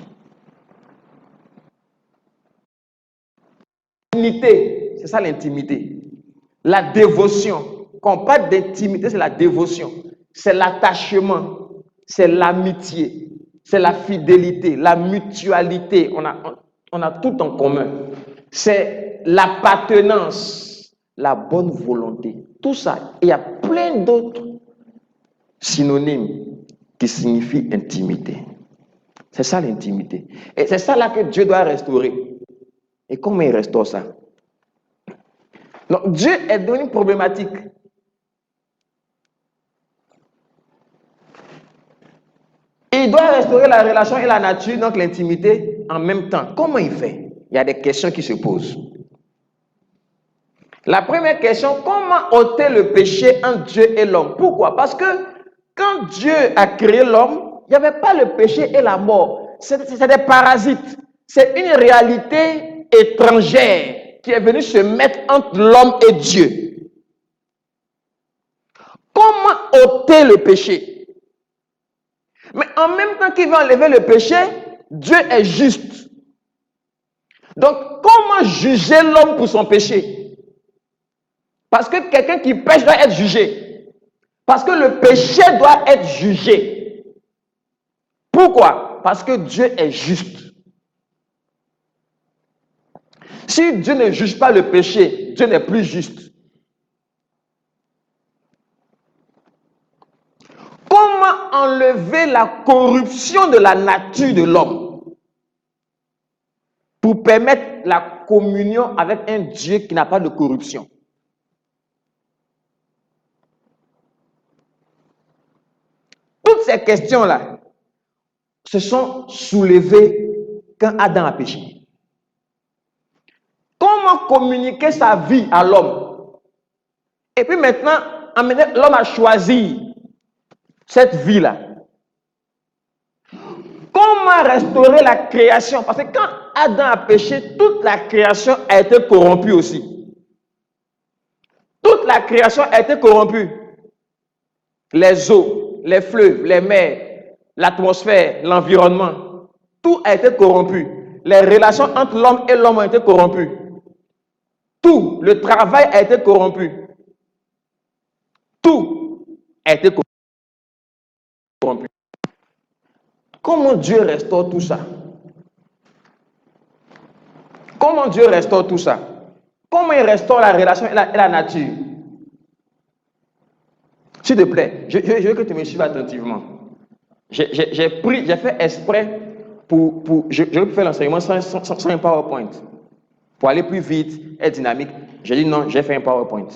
L'intimité, c'est ça l'intimité. La dévotion. Quand on parle d'intimité, c'est la dévotion. C'est l'attachement, c'est l'amitié, c'est la fidélité, la mutualité. On a tout en commun. C'est l'appartenance, la bonne volonté. Tout ça. Il y a plein d'autres synonymes qui signifient intimité. C'est ça l'intimité. Et c'est ça là que Dieu doit restaurer. Et comment il restaure ça? Donc Dieu est devenu problématique. Il doit restaurer la relation et la nature, donc l'intimité, en même temps. Comment il fait? Il y a des questions qui se posent. La première question, comment ôter le péché entre Dieu et l'homme? Pourquoi? Parce que quand Dieu a créé l'homme, il n'y avait pas le péché et la mort. C'est des parasites. C'est une réalité étrangère qui est venue se mettre entre l'homme et Dieu. Comment ôter le péché? Mais en même temps qu'il veut enlever le péché, Dieu est juste. Donc, comment juger l'homme pour son péché? Parce que quelqu'un qui pêche doit être jugé. Parce que le péché doit être jugé. Pourquoi? Parce que Dieu est juste. Si Dieu ne juge pas le péché, Dieu n'est plus juste. Comment enlever la corruption de la nature de l'homme pour permettre la communion avec un Dieu qui n'a pas de corruption? Toutes ces questions-là se sont soulevées quand Adam a péché. Comment communiquer sa vie à l'homme? Et puis maintenant, l'homme a choisi cette vie-là. Comment restaurer la création? Parce que quand Adam a péché, toute la création a été corrompue aussi. Toute la création a été corrompue. Les eaux, les fleuves, les mers, l'atmosphère, l'environnement, tout a été corrompu. Les relations entre l'homme et l'homme ont été corrompues. Tout, le travail a été corrompu. Tout a été corrompu. Comment Dieu restaure tout ça? Comment Dieu restaure tout ça? Comment il restaure la relation et la nature? S'il te plaît, je veux que tu me suives attentivement. J'ai fait exprès je veux faire l'enseignement sans un PowerPoint. Pour aller plus vite, être dynamique, j'ai dit non, j'ai fait un PowerPoint.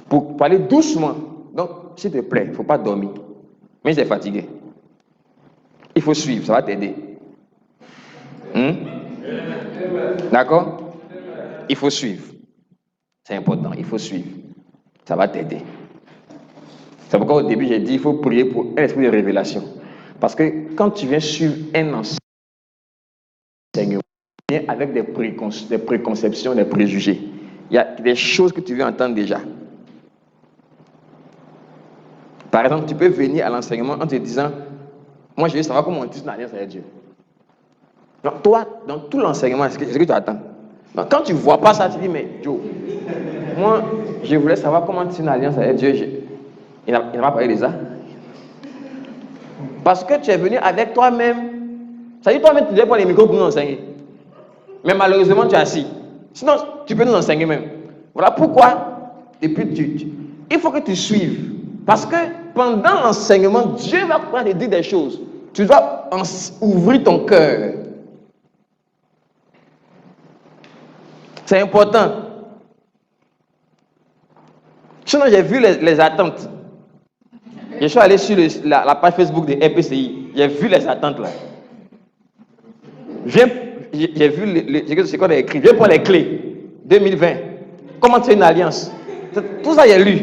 Pour aller doucement. Donc, s'il te plaît, il ne faut pas dormir. Mais j'ai fatigué. Il faut suivre, ça va t'aider. D'accord? Il faut suivre. C'est important, il faut suivre. Ça va t'aider. C'est pourquoi au début, j'ai dit il faut prier pour un esprit de révélation. Parce que quand tu viens suivre un enseignement avec des préconceptions, des préjugés, il y a des choses que tu veux entendre déjà. Par exemple, tu peux venir à l'enseignement en te disant moi, je veux savoir comment on tisse une alliance avec Dieu. Donc, toi, dans tout l'enseignement, c'est ce que tu attends. Donc, quand tu ne vois pas ça, tu dis mais Joe, moi, je voulais savoir comment tisser une alliance avec Dieu. Il n'a pas parlé de ça. Parce que tu es venu avec toi-même. Ça dit toi-même, tu devais prendre les micros pour nous enseigner. Mais malheureusement, tu es assis. Sinon, tu peux nous enseigner même. Voilà pourquoi. Et puis, il faut que tu suives. Parce que pendant l'enseignement, Dieu va pouvoir te dire des choses. Tu dois ouvrir ton cœur. C'est important. Sinon, j'ai vu les attentes. Je suis allé sur la page Facebook de RPCI. J'ai vu les attentes là. J'ai vu ce qu'on a écrit. Je vais prendre les clés. 2020. Comment tu fais une alliance? Tout ça, j'ai lu.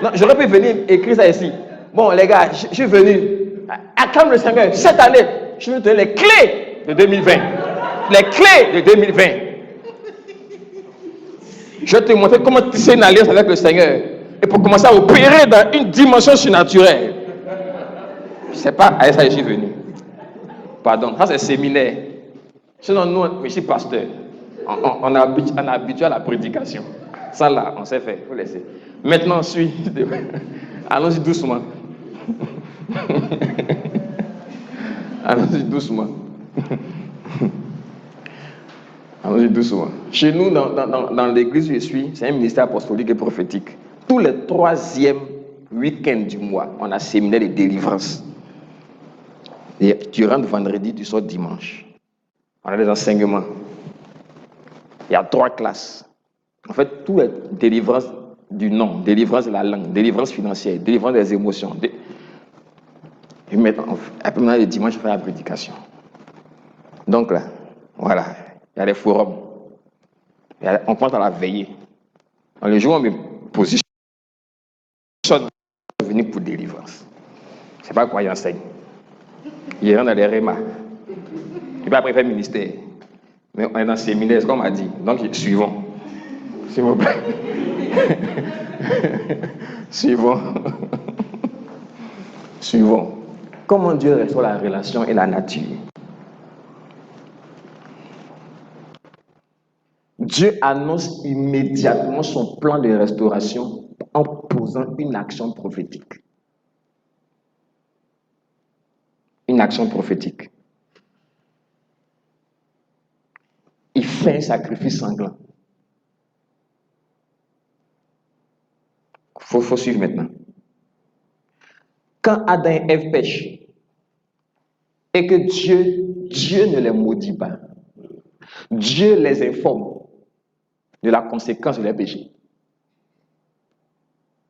Non, j'aurais pu venir écrire ça ici. Bon, les gars, je suis venu. Acclame le Seigneur. Cette année, je vais te donner les clés de 2020. Les clés de 2020. Je vais te montrer comment tisser une alliance avec le Seigneur. Et pour commencer à opérer dans une dimension surnaturelle. Je ne sais pas à ça je suis venu. Pardon, ça c'est séminaire. Sinon, nous, je suis pasteur. On est habitué à la prédication. Ça là, on sait faire. Il faut laisser. Maintenant, allons-y doucement. Allons-y doucement. Allons-y doucement. Chez nous, dans l'église où je suis, c'est un ministère apostolique et prophétique. Tous les 3e week-ends du mois, on a séminaire de délivrance. Et tu rentres vendredi, tu sors dimanche. On a des enseignements. Il y a 3 classes. En fait, tout est délivrance du nom, délivrance de la langue, délivrance financière, délivrance des émotions. Et maintenant, après le dimanche, je fais la prédication. Donc là, voilà, il y a des forums. On commence à la veiller. Dans le jour où on me positionne, je suis venu pour délivrance. Je ne sais pas quoi il enseigne. Il rentre dans les rémas. Et puis après, il fait ministère. Mais on est dans le séminaire, c'est ce qu'on m'a dit. Donc, suivons. S'il vous plaît. Suivons. Suivons. Comment Dieu restaure la relation et la nature? Dieu annonce immédiatement son plan de restauration en posant une action prophétique. Une action prophétique. Il fait un sacrifice sanglant. Il faut suivre maintenant. Quand Adam et Ève pêchent, et que Dieu ne les maudit pas, Dieu les informe de la conséquence de leur péché.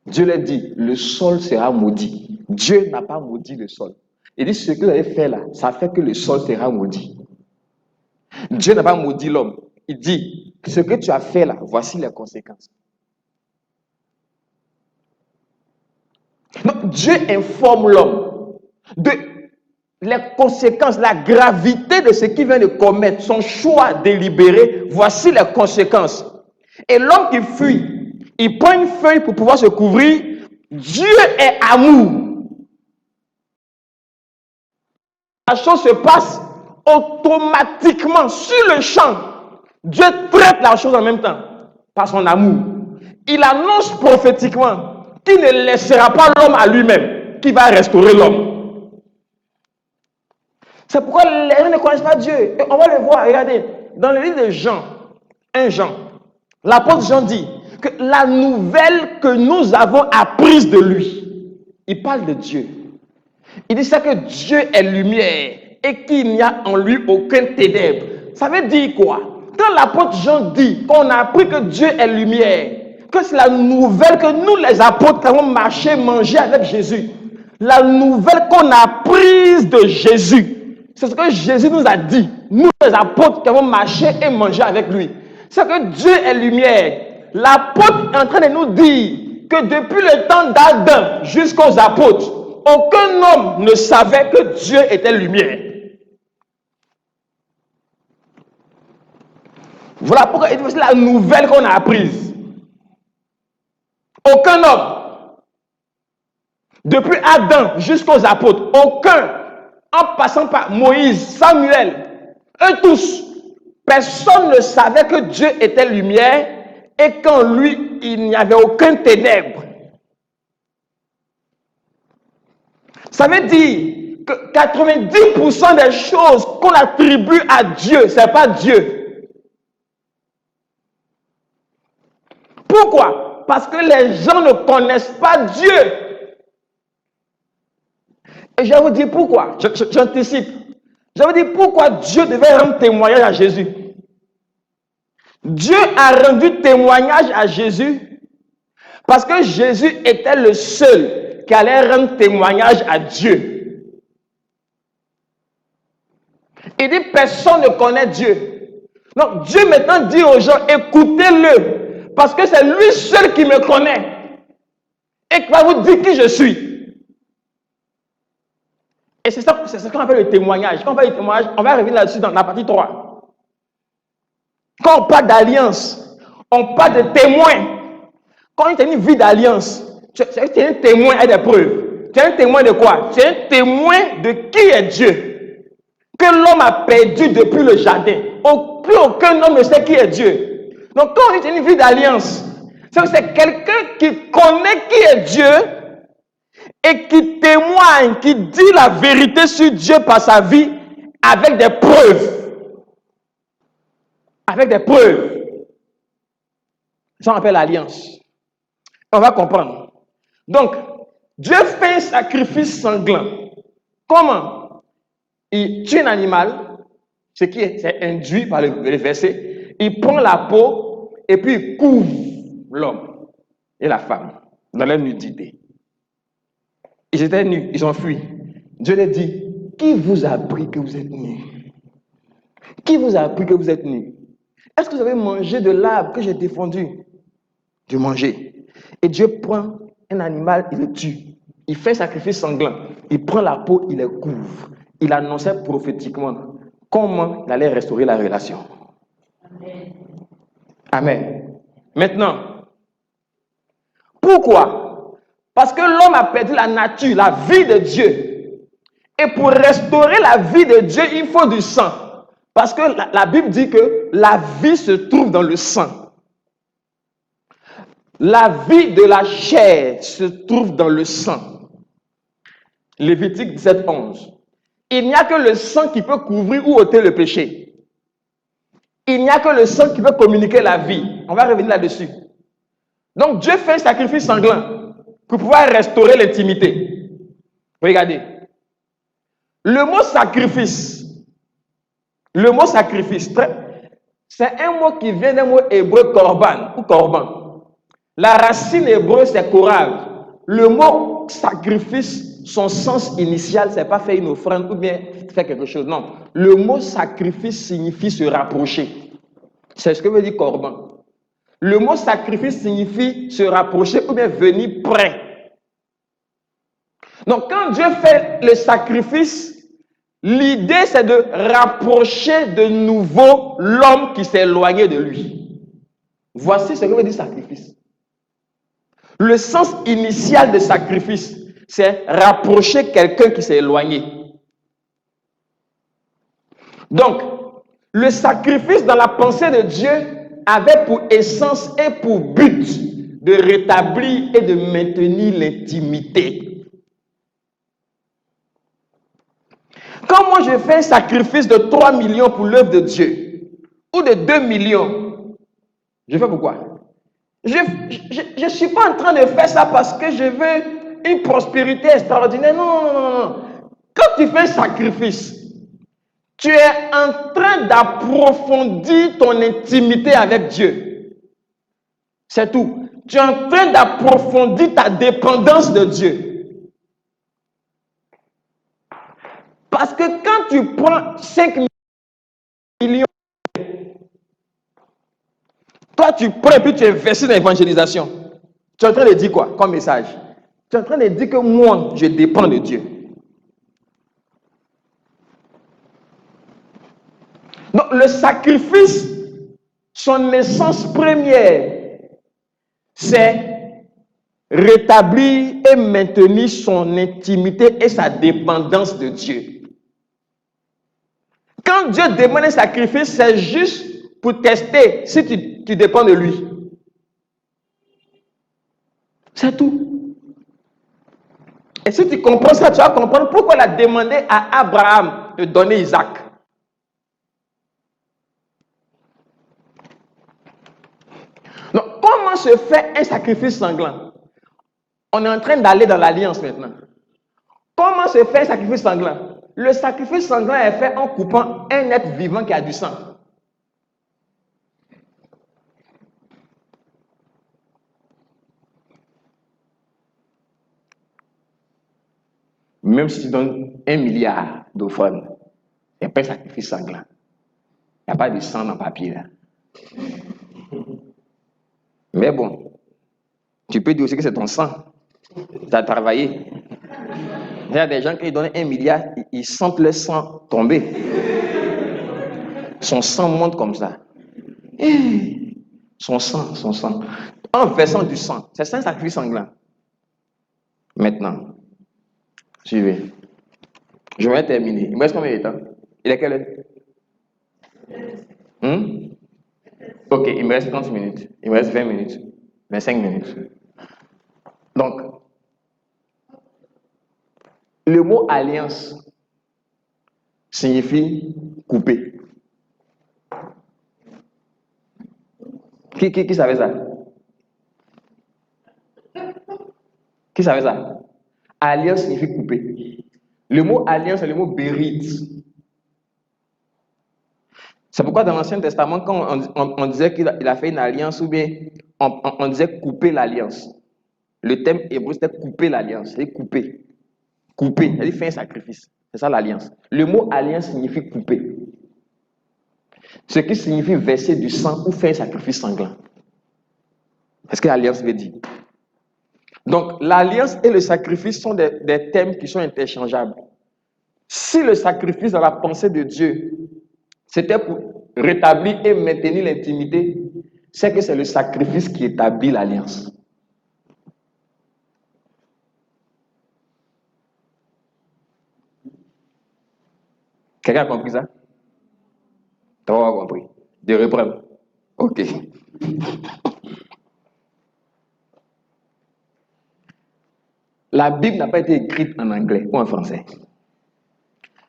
Dieu leur dit, le sol sera maudit. Dieu n'a pas maudit le sol. Il dit, ce que vous avez fait là, ça fait que le sol sera maudit. Dieu n'a pas maudit l'homme. Il dit, ce que tu as fait là, voici les conséquences. Donc, Dieu informe l'homme de les conséquences, la gravité de ce qu'il vient de commettre, son choix délibéré, voici les conséquences. Et l'homme qui fuit, il prend une feuille pour pouvoir se couvrir. Dieu est amour. La chose se passe automatiquement, sur le champ. Dieu traite la chose en même temps, par son amour. Il annonce prophétiquement qu'il ne laissera pas l'homme à lui-même, qu'il va restaurer l'homme. C'est pourquoi les gens ne connaissent pas Dieu. Et on va le voir, regardez, dans le livre de Jean, 1 Jean, l'apôtre Jean dit que la nouvelle que nous avons apprise de lui, il parle de Dieu. Il dit ça que Dieu est lumière et qu'il n'y a en lui aucun ténèbre. Ça veut dire quoi? Quand l'apôtre Jean dit qu'on a appris que Dieu est lumière, que c'est la nouvelle que nous les apôtres qui avons marché, mangé avec Jésus, la nouvelle qu'on a apprise de Jésus, c'est ce que Jésus nous a dit, nous les apôtres qui avons marché et mangé avec lui. C'est que Dieu est lumière. L'apôtre est en train de nous dire que depuis le temps d'Adam jusqu'aux apôtres, aucun homme ne savait que Dieu était lumière. Voilà pourquoi c'est la nouvelle qu'on a apprise. Aucun homme, depuis Adam jusqu'aux apôtres, aucun, en passant par Moïse, Samuel, eux tous, personne ne savait que Dieu était lumière et qu'en lui, il n'y avait aucun ténèbre. Ça veut dire que 90% des choses qu'on attribue à Dieu, ce n'est pas Dieu. Pourquoi? Parce que les gens ne connaissent pas Dieu. Et je vais vous dire pourquoi. J'anticipe. Je vais vous dire pourquoi Dieu devait rendre témoignage à Jésus. Dieu a rendu témoignage à Jésus parce que Jésus était le seul qui allait rendre témoignage à Dieu. Il dit personne ne connaît Dieu. Donc Dieu maintenant dit aux gens, écoutez-le, parce que c'est lui seul qui me connaît et qui va vous dire qui je suis. Et c'est ça, c'est ce qu'on appelle le témoignage. Quand on parle de témoignage, on va revenir là-dessus dans la partie 3. Quand on parle d'alliance, on parle de témoin. Quand tu as une vie d'alliance, tu es un témoin à des preuves. Tu es un témoin de quoi? Tu es un témoin de qui est Dieu. Que l'homme a perdu depuis le jardin. Plus aucun homme ne sait qui est Dieu. Donc quand on dit une vie d'alliance, c'est quelqu'un qui connaît qui est Dieu et qui témoigne, qui dit la vérité sur Dieu par sa vie avec des preuves. Avec des preuves. Ça on appelle l'alliance. On va comprendre. Donc, Dieu fait un sacrifice sanglant. Comment? Il tue un animal, ce qui est induit par le verset. Il prend la peau et puis il couvre l'homme et la femme dans leur nudité. Ils étaient nus, ils ont fui. Dieu leur dit, qui vous a appris que vous êtes nus? Qui vous a appris que vous êtes nus? Est-ce que vous avez mangé de l'arbre que j'ai défendu de manger? Et Dieu prend un animal, il le tue. Il fait un sacrifice sanglant. Il prend la peau, il le couvre. Il annonçait prophétiquement comment il allait restaurer la relation. Amen. Amen. Maintenant, pourquoi? Parce que l'homme a perdu la nature, la vie de Dieu. Et pour restaurer la vie de Dieu, il faut du sang. Parce que la Bible dit que la vie se trouve dans le sang. La vie de la chair se trouve dans le sang. Lévitique 17:11. Il n'y a que le sang qui peut couvrir ou ôter le péché. Il n'y a que le sang qui peut communiquer la vie. On va revenir là-dessus. Donc Dieu fait un sacrifice sanglant pour pouvoir restaurer l'intimité. Regardez. Le mot sacrifice, c'est un mot qui vient d'un mot hébreu korban ou korban. La racine hébreu c'est korav. Le mot sacrifice, son sens initial, c'est pas faire une offrande ou bien faire quelque chose. Non. Le mot sacrifice signifie se rapprocher. C'est ce que veut dire korban. Le mot sacrifice signifie se rapprocher ou bien venir près. Donc quand Dieu fait le sacrifice, l'idée c'est de rapprocher de nouveau l'homme qui s'est éloigné de lui. Voici ce que veut dire sacrifice. Le sens initial de sacrifice, c'est rapprocher quelqu'un qui s'est éloigné. Donc, le sacrifice dans la pensée de Dieu avait pour essence et pour but de rétablir et de maintenir l'intimité. Quand moi je fais un sacrifice de 3 millions pour l'œuvre de Dieu, ou de 2 millions, je fais pourquoi? Je ne suis pas en train de faire ça parce que je veux une prospérité extraordinaire. Non. Quand tu fais un sacrifice, tu es en train d'approfondir ton intimité avec Dieu. C'est tout. Tu es en train d'approfondir ta dépendance de Dieu. Parce que quand tu prends 5 millions, toi tu prends et puis tu investis dans l'évangélisation. Tu es en train de dire quoi comme message? Tu es en train de dire que moi, je dépends de Dieu. Donc le sacrifice, son essence première, c'est rétablir et maintenir son intimité et sa dépendance de Dieu. Quand Dieu demande un sacrifice, c'est juste pour tester si tu dépends de lui. C'est tout. Et si tu comprends ça, tu vas comprendre pourquoi il a demandé à Abraham de donner Isaac. Donc, comment se fait un sacrifice sanglant? On est en train d'aller dans l'alliance maintenant. Comment se fait un sacrifice sanglant? Le sacrifice sanglant est fait en coupant un être vivant qui a du sang. Même si tu donnes 1 milliard d'offrandes, il n'y a pas de sacrifice sanglant. Il n'y a pas de sang dans le papier là. Mais bon, tu peux dire aussi que c'est ton sang. Tu as travaillé. Il y a des gens qui donnent 1 milliard, ils sentent le sang tomber. Son sang monte comme ça. Son sang. En versant du sang. C'est ça un sacrifice sanglant. Maintenant, suivez. Je vais terminer. Il me reste combien de temps? Il est quelle heure? Ok, il me reste 30 minutes. Il me reste 20 minutes. 25 minutes. Donc, le mot alliance signifie couper. Qui savait ça? Qui savait ça? Alliance signifie couper. Le mot alliance, c'est le mot bérit. C'est pourquoi dans l'Ancien Testament, quand on disait qu'il a fait une alliance, ou bien on disait couper l'alliance. Le thème hébreu, c'était couper l'alliance. C'est couper. Couper, c'est-à-dire faire un sacrifice. C'est ça l'alliance. Le mot alliance signifie couper. Ce qui signifie verser du sang ou faire un sacrifice sanglant. C'est ce que l'alliance veut dire. Donc, l'alliance et le sacrifice sont des thèmes qui sont interchangeables. Si le sacrifice dans la pensée de Dieu, c'était pour rétablir et maintenir l'intimité, c'est que c'est le sacrifice qui établit l'alliance. Quelqu'un a compris ça? Tu as compris. De reprendre. Ok. La Bible n'a pas été écrite en anglais ou en français.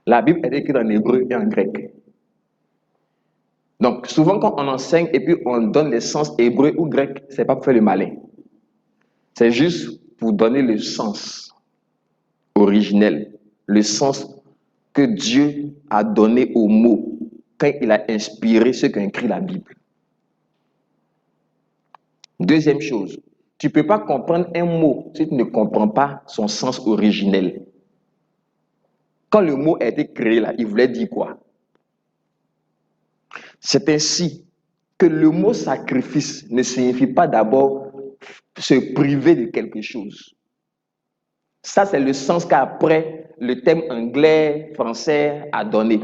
La Bible est écrite en hébreu et en grec. Donc, souvent quand on enseigne et puis on donne les sens hébreu ou grec, c'est pas pour faire le malin. C'est juste pour donner le sens originel, le sens que Dieu a donné aux mots quand il a inspiré ceux qui ont écrit la Bible. Deuxième chose, tu ne peux pas comprendre un mot si tu ne comprends pas son sens originel. Quand le mot a été créé là, il voulait dire quoi? C'est ainsi que le mot sacrifice ne signifie pas d'abord se priver de quelque chose. Ça, c'est le sens qu'après le thème anglais, français a donné.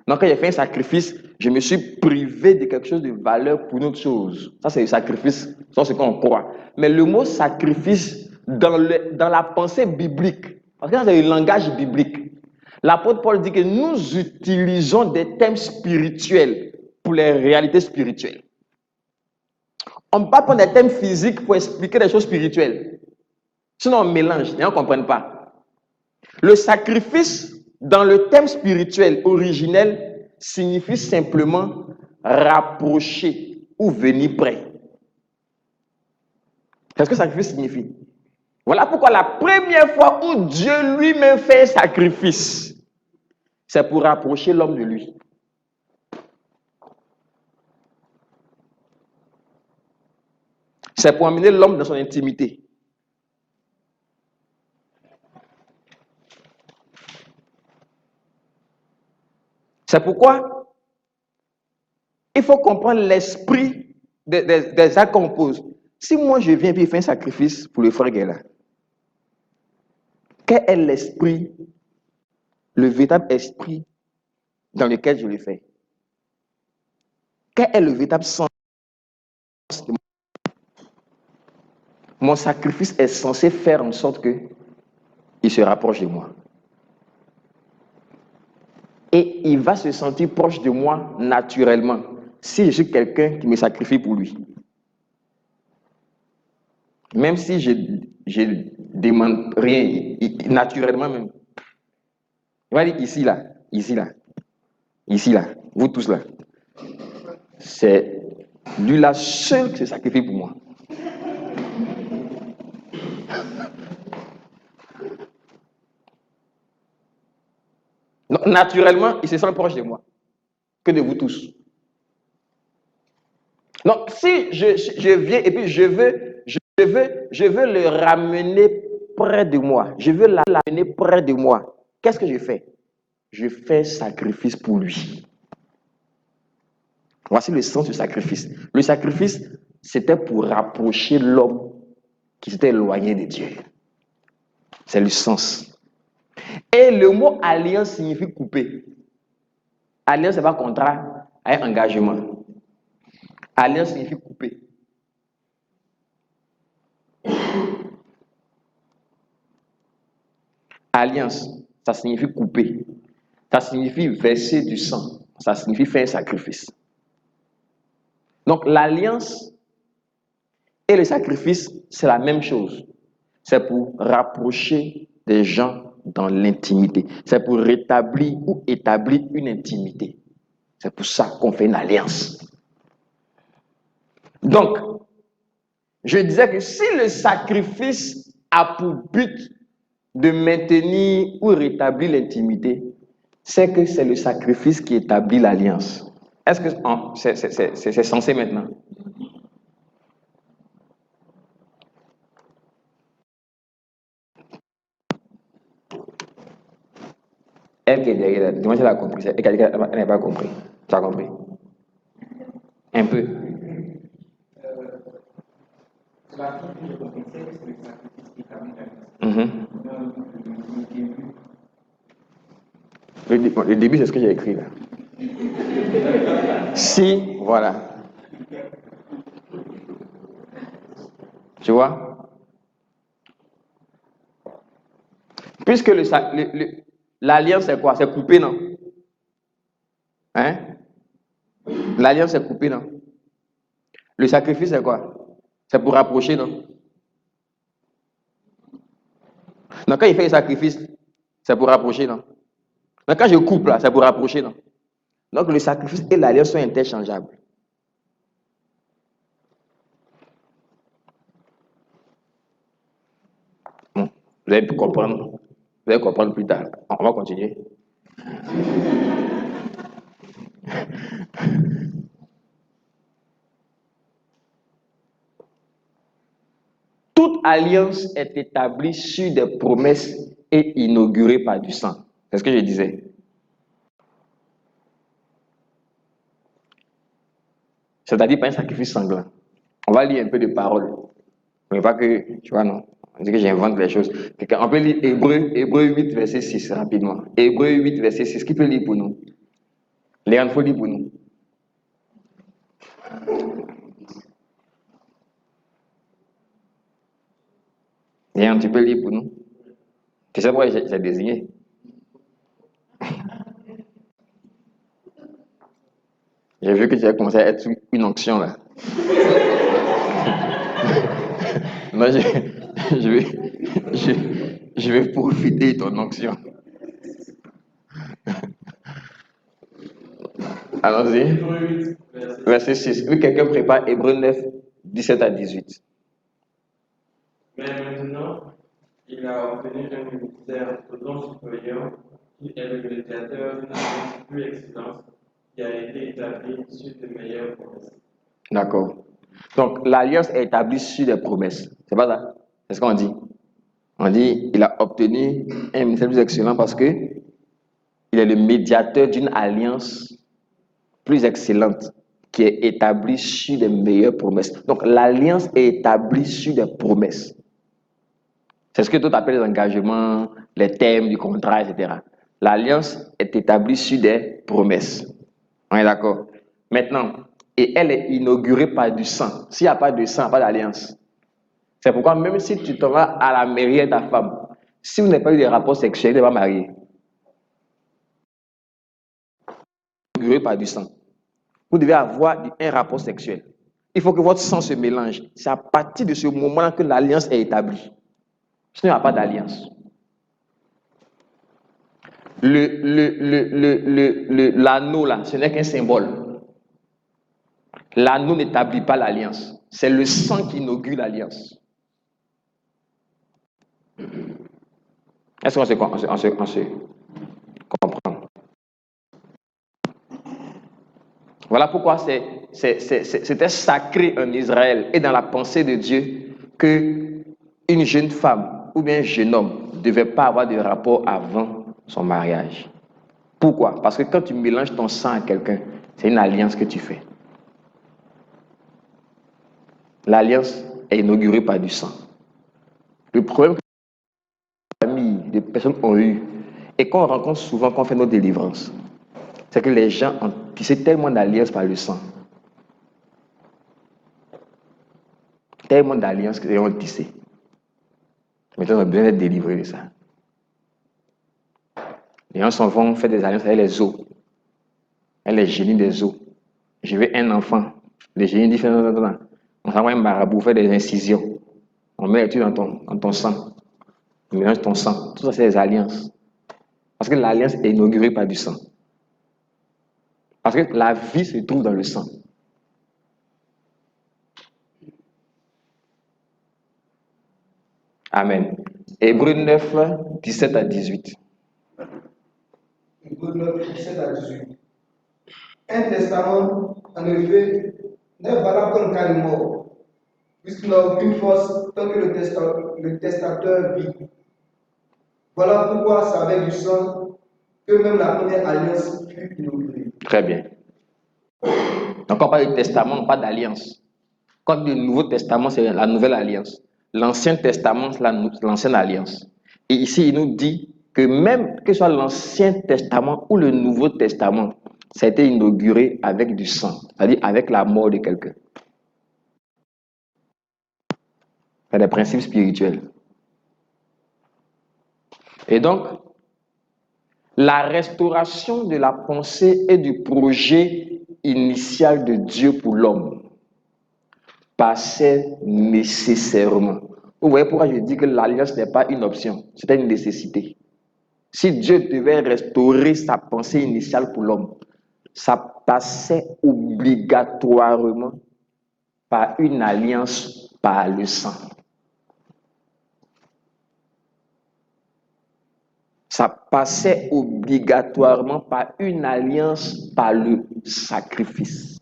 Donc, quand j'ai fait un sacrifice, je me suis privé de quelque chose de valeur pour une autre chose. Ça, c'est le sacrifice, c'est ce qu'on croit. Mais le mot sacrifice, dans la pensée biblique, parce que ça, c'est le langage biblique, l'apôtre Paul dit que nous utilisons des thèmes spirituels pour les réalités spirituelles. On ne peut pas prendre des thèmes physiques pour expliquer des choses spirituelles. Sinon, on mélange et on ne comprend pas. Le sacrifice, dans le thème spirituel originel, signifie simplement rapprocher ou venir près. C'est ce que sacrifice signifie. Voilà pourquoi la première fois où Dieu lui-même fait un sacrifice, c'est pour rapprocher l'homme de lui. C'est pour amener l'homme dans son intimité. C'est pourquoi il faut comprendre l'esprit des actes qu'on pose. Si moi je viens et je fais un sacrifice pour le frère Guéla, quel est l'esprit, le véritable esprit dans lequel je le fais? Quel est le véritable sens de mon sacrifice? Est censé faire en sorte qu'il se rapproche de moi. Et il va se sentir proche de moi naturellement si je suis quelqu'un qui me sacrifie pour lui. Même si je ne demande rien, naturellement même. Il va dire ici, là, ici, là, ici, là, vous tous là. C'est lui là seul qui se sacrifie pour moi. Donc, naturellement, il se sent proche de moi que de vous tous. Donc, si je viens et puis je veux le ramener près de moi, je veux la ramener près de moi, qu'est-ce que je fais? Je fais sacrifice pour lui. Voici le sens du sacrifice. Le sacrifice, c'était pour rapprocher l'homme qui s'était éloigné de Dieu. C'est le sens. Et le mot alliance signifie couper. Alliance, c'est pas contrat, un engagement. Alliance signifie couper. Alliance, ça signifie couper. Ça signifie verser du sang. Ça signifie faire un sacrifice. Donc l'alliance et le sacrifice, c'est la même chose. C'est pour rapprocher des gens dans l'intimité. C'est pour rétablir ou établir une intimité. C'est pour ça qu'on fait une alliance. Donc, je disais que si le sacrifice a pour but de maintenir ou rétablir l'intimité, c'est que c'est le sacrifice qui établit l'alliance. Est-ce que c'est censé maintenant? Elle qui est derrière, dis-moi si elle a compris. Elle n'a pas compris. Tu as compris? Un peu. Mhm. Le début, c'est ce que j'ai écrit là. Si, voilà. Tu vois? Puisque l'alliance, c'est quoi? C'est coupé, non? Hein? L'alliance, c'est coupé, non? Le sacrifice, c'est quoi? C'est pour rapprocher, non? Donc, quand il fait le sacrifice, c'est pour rapprocher, non? Donc, quand je coupe, là, c'est pour rapprocher, non? Donc, le sacrifice et l'alliance sont interchangeables. Bon, vous allez comprendre. Vous allez comprendre plus tard. On va continuer. Toute alliance est établie sur des promesses et inaugurée par du sang. C'est ce que je disais. C'est-à-dire par un sacrifice sanglant. On va lire un peu de paroles. Mais pas que, tu vois, non. On dit que j'invente les choses. On peut lire Hébreu 8, verset 6 rapidement. Hébreu 8, verset 6. Qui peut lire pour nous? Léon, il faut lire pour nous. Léon, tu peux lire pour nous? Tu sais pourquoi j'ai désigné? J'ai vu que tu as commencé à être sous une onction là. Moi, je vais profiter de ton onction. Allons-y. Verset 6. Oui, quelqu'un prépare Hébreu 9, 17 à 18. Mais maintenant, il a obtenu un ministère d'autant supérieur qui est le médiateur d'une alliance plus excellente qui a été établie sur de meilleures promesses. D'accord. Donc, l'alliance est établie sur des promesses. C'est pas ça? C'est ce qu'on dit. On dit il a obtenu un ministère plus excellent parce que il est le médiateur d'une alliance plus excellente qui est établie sur des meilleures promesses. Donc, l'alliance est établie sur des promesses. C'est ce que tu appelles les engagements, les thèmes du contrat, etc. L'alliance est établie sur des promesses. On est d'accord? Maintenant, et elle est inaugurée par du sang. S'il n'y a pas de sang, pas d'alliance. C'est pourquoi même si tu te vas à la mairie de ta femme, si vous n'avez pas eu de rapport sexuel, vous n'êtes pas marié. Inaugurée par du sang. Vous devez avoir un rapport sexuel. Il faut que votre sang se mélange. C'est à partir de ce moment-là que l'alliance est établie. Sinon, il n'y a pas d'alliance. L'anneau, là, ce n'est qu'un symbole. L'anneau n'établit pas l'alliance. C'est le sang qui inaugure l'alliance. Est-ce qu'on se comprend? Voilà pourquoi c'était sacré en Israël et dans la pensée de Dieu que une jeune femme ou bien un jeune homme ne devait pas avoir de rapport avant son mariage. Pourquoi? Parce que quand tu mélanges ton sang à quelqu'un, c'est une alliance que tu fais. L'alliance est inaugurée par du sang. Le problème que les familles de personnes ont eu et qu'on rencontre souvent quand on fait nos délivrances, c'est que les gens ont tissé tellement d'alliances par le sang. Tellement d'alliances qu'ils ont tissé. Maintenant, on a besoin d'être délivrés de ça. Les gens s'en vont faire des alliances avec les eaux, avec les génies des eaux. Je veux un enfant. Les génies disent non. On s'envoie un marabout faire des incisions. On met les trucs dans ton sang. On mélange ton sang. Tout ça, c'est des alliances. Parce que l'alliance est inaugurée par du sang. Parce que la vie se trouve dans le sang. Amen. Hébreux 9, 17 à 18. Hébreux 9, 17 à 18. Un testament, en effet, n'est valable qu'en cas de mort, puisqu'il n'a aucune force tant que le testateur vit. Voilà pourquoi c'est avec du sang que même la première alliance fut inaugurée. Très bien. Donc, on parle de testament, pas d'alliance. Quand le Nouveau Testament, c'est la nouvelle alliance. L'Ancien Testament, c'est l'ancienne alliance. Et ici, il nous dit que même que ce soit l'Ancien Testament ou le Nouveau Testament, ça a été inauguré avec du sang, c'est-à-dire avec la mort de quelqu'un. C'est des principes spirituels. Et donc, la restauration de la pensée et du projet initial de Dieu pour l'homme passait nécessairement. Vous voyez pourquoi je dis que l'alliance n'est pas une option, c'était une nécessité. Si Dieu devait restaurer sa pensée initiale pour l'homme, ça passait obligatoirement par une alliance par le sang. Ça passait obligatoirement par une alliance par le sacrifice.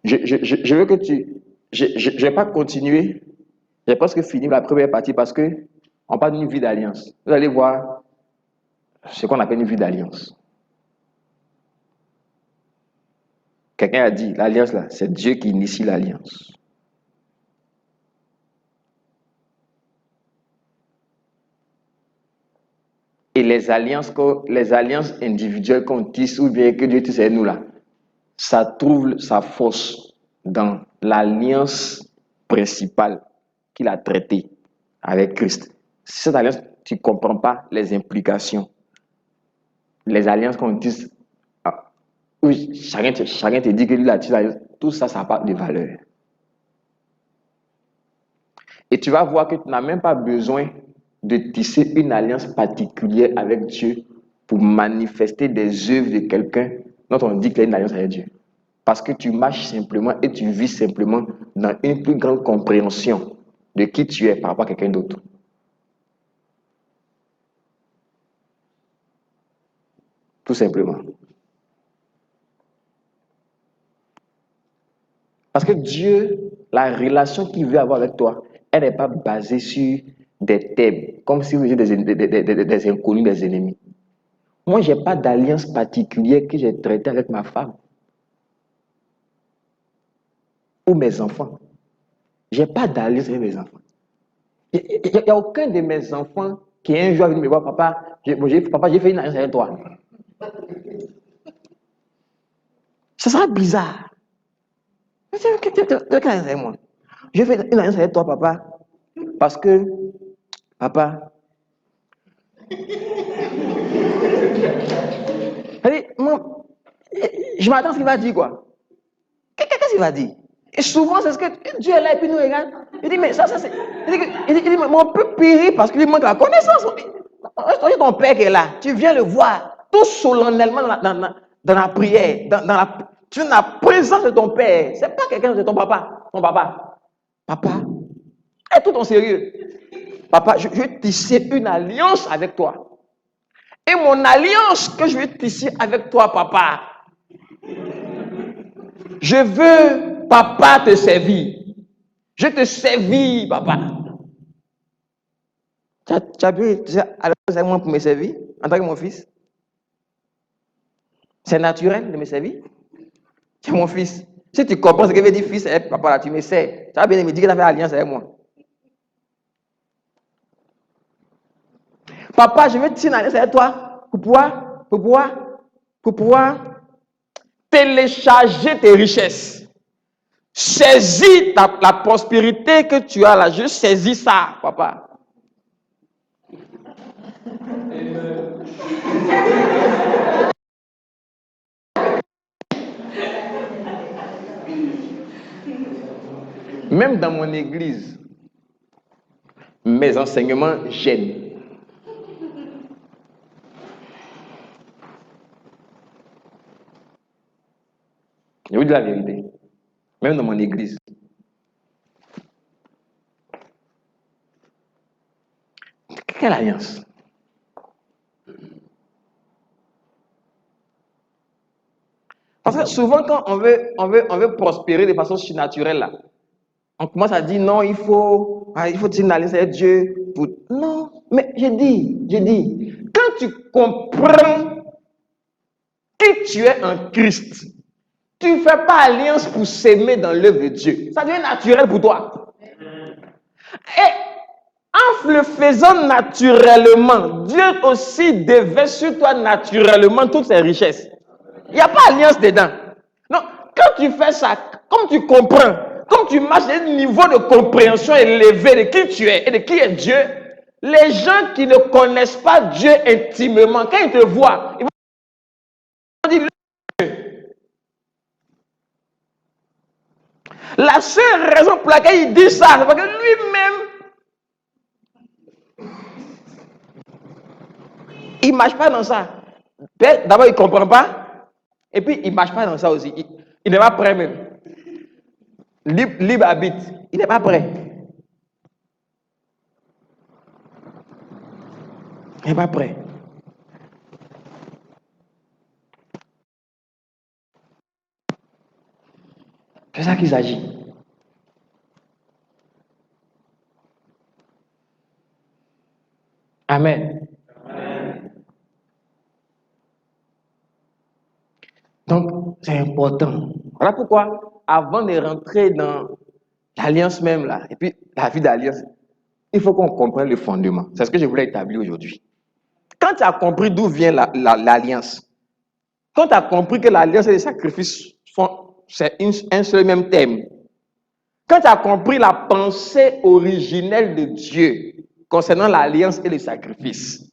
Je veux que tu... Je ne vais pas continuer. J'ai presque fini la première partie parce que on parle d'une vie d'alliance. Vous allez voir ce qu'on appelle une vie d'alliance. Quelqu'un a dit, l'alliance là, c'est Dieu qui initie l'alliance. Et les alliances individuelles qu'on tisse ou bien que Dieu tisse avec nous là, ça trouve sa force dans l'alliance principale qu'il a traitée avec Christ. Si cette alliance, tu ne comprends pas les implications, les alliances qu'on tisse, oui, chacun te dit que lui a tissé l'alliance, tout ça, ça n'a pas de valeur. Et tu vas voir que tu n'as même pas besoin de tisser une alliance particulière avec Dieu pour manifester des œuvres de quelqu'un dont on dit qu'il y a une alliance avec Dieu. Parce que tu marches simplement et tu vis simplement dans une plus grande compréhension de qui tu es par rapport à quelqu'un d'autre. Tout simplement. Parce que Dieu, la relation qu'il veut avoir avec toi, elle n'est pas basée sur des thèmes, comme si vous étiez des inconnus, des ennemis. Moi, je n'ai pas d'alliance particulière que j'ai traitée avec ma femme ou mes enfants. Je n'ai pas d'alliance avec mes enfants. Il n'y a aucun de mes enfants qui un jour venu me voir, papa, j'ai fait une alliance avec toi. Ça sera bizarre. Quelle alliance avec moi? J'ai fait une alliance avec toi, papa, parce que, papa, moi, je m'attends à ce qu'il va dire quoi. Qu'est-ce qu'il va dire? Et souvent, c'est ce que Dieu est là et puis nous regarde. Il dit, mais ça c'est. Il dit, mais on peut périr parce qu'il lui manque la connaissance. C'est ton père qui est là. Tu viens le voir tout solennellement dans la prière. Tu es dans la présence de ton père. Ce n'est pas quelqu'un de ton papa. Ton papa. Papa, est tout en sérieux. Papa, je vais tisser une alliance avec toi. Et mon alliance que je vais tisser avec toi, papa, je veux, papa, te servir. Je te servir, papa. Tu as pu aller moi pour me servir en tant que mon fils? C'est naturel de me servir? Tu es mon fils. Si tu comprends ce que veut dire fils et papa, là, tu me sais. Tu vas bien me dire qu'il a fait alliance avec moi. Papa, je veux te signer une alliance avec toi pour pouvoir télécharger tes richesses. Saisis la prospérité que tu as là. Je saisis ça, papa. Même dans mon église, mes enseignements gênent. Je vous dis la vérité. Même dans mon église. Quelle alliance? Parce que souvent, quand on veut prospérer de façon surnaturelle, là, on commence à dire non, il faut une alliance avec Dieu. Non, mais je dis, quand tu comprends qui tu es en Christ, tu ne fais pas alliance pour s'aimer dans l'œuvre de Dieu. Ça devient naturel pour toi. Et en le faisant naturellement, Dieu aussi déverse sur toi naturellement toutes ses richesses. Il n'y a pas alliance dedans. Non, quand tu fais ça, comme tu comprends, comme tu marches à un niveau de compréhension élevé de qui tu es et de qui est Dieu, les gens qui ne connaissent pas Dieu intimement, quand ils te voient, ils vont dire, la seule raison pour laquelle il dit ça, c'est parce que lui-même, il ne marche pas dans ça. D'abord, il ne comprend pas, et puis il ne marche pas dans ça aussi. Il n'est pas prêt même. Libre habite, il n'est pas prêt. Il n'est pas prêt. C'est ça qu'il s'agit. Amen. Amen. Donc, c'est important. Voilà pourquoi, avant de rentrer dans l'alliance même, là, et puis la vie d'alliance, il faut qu'on comprenne le fondement. C'est ce que je voulais établir aujourd'hui. Quand tu as compris d'où vient l'alliance, quand tu as compris que l'alliance et les sacrifices c'est un seul et même thème, quand tu as compris la pensée originelle de Dieu concernant l'alliance et les sacrifices,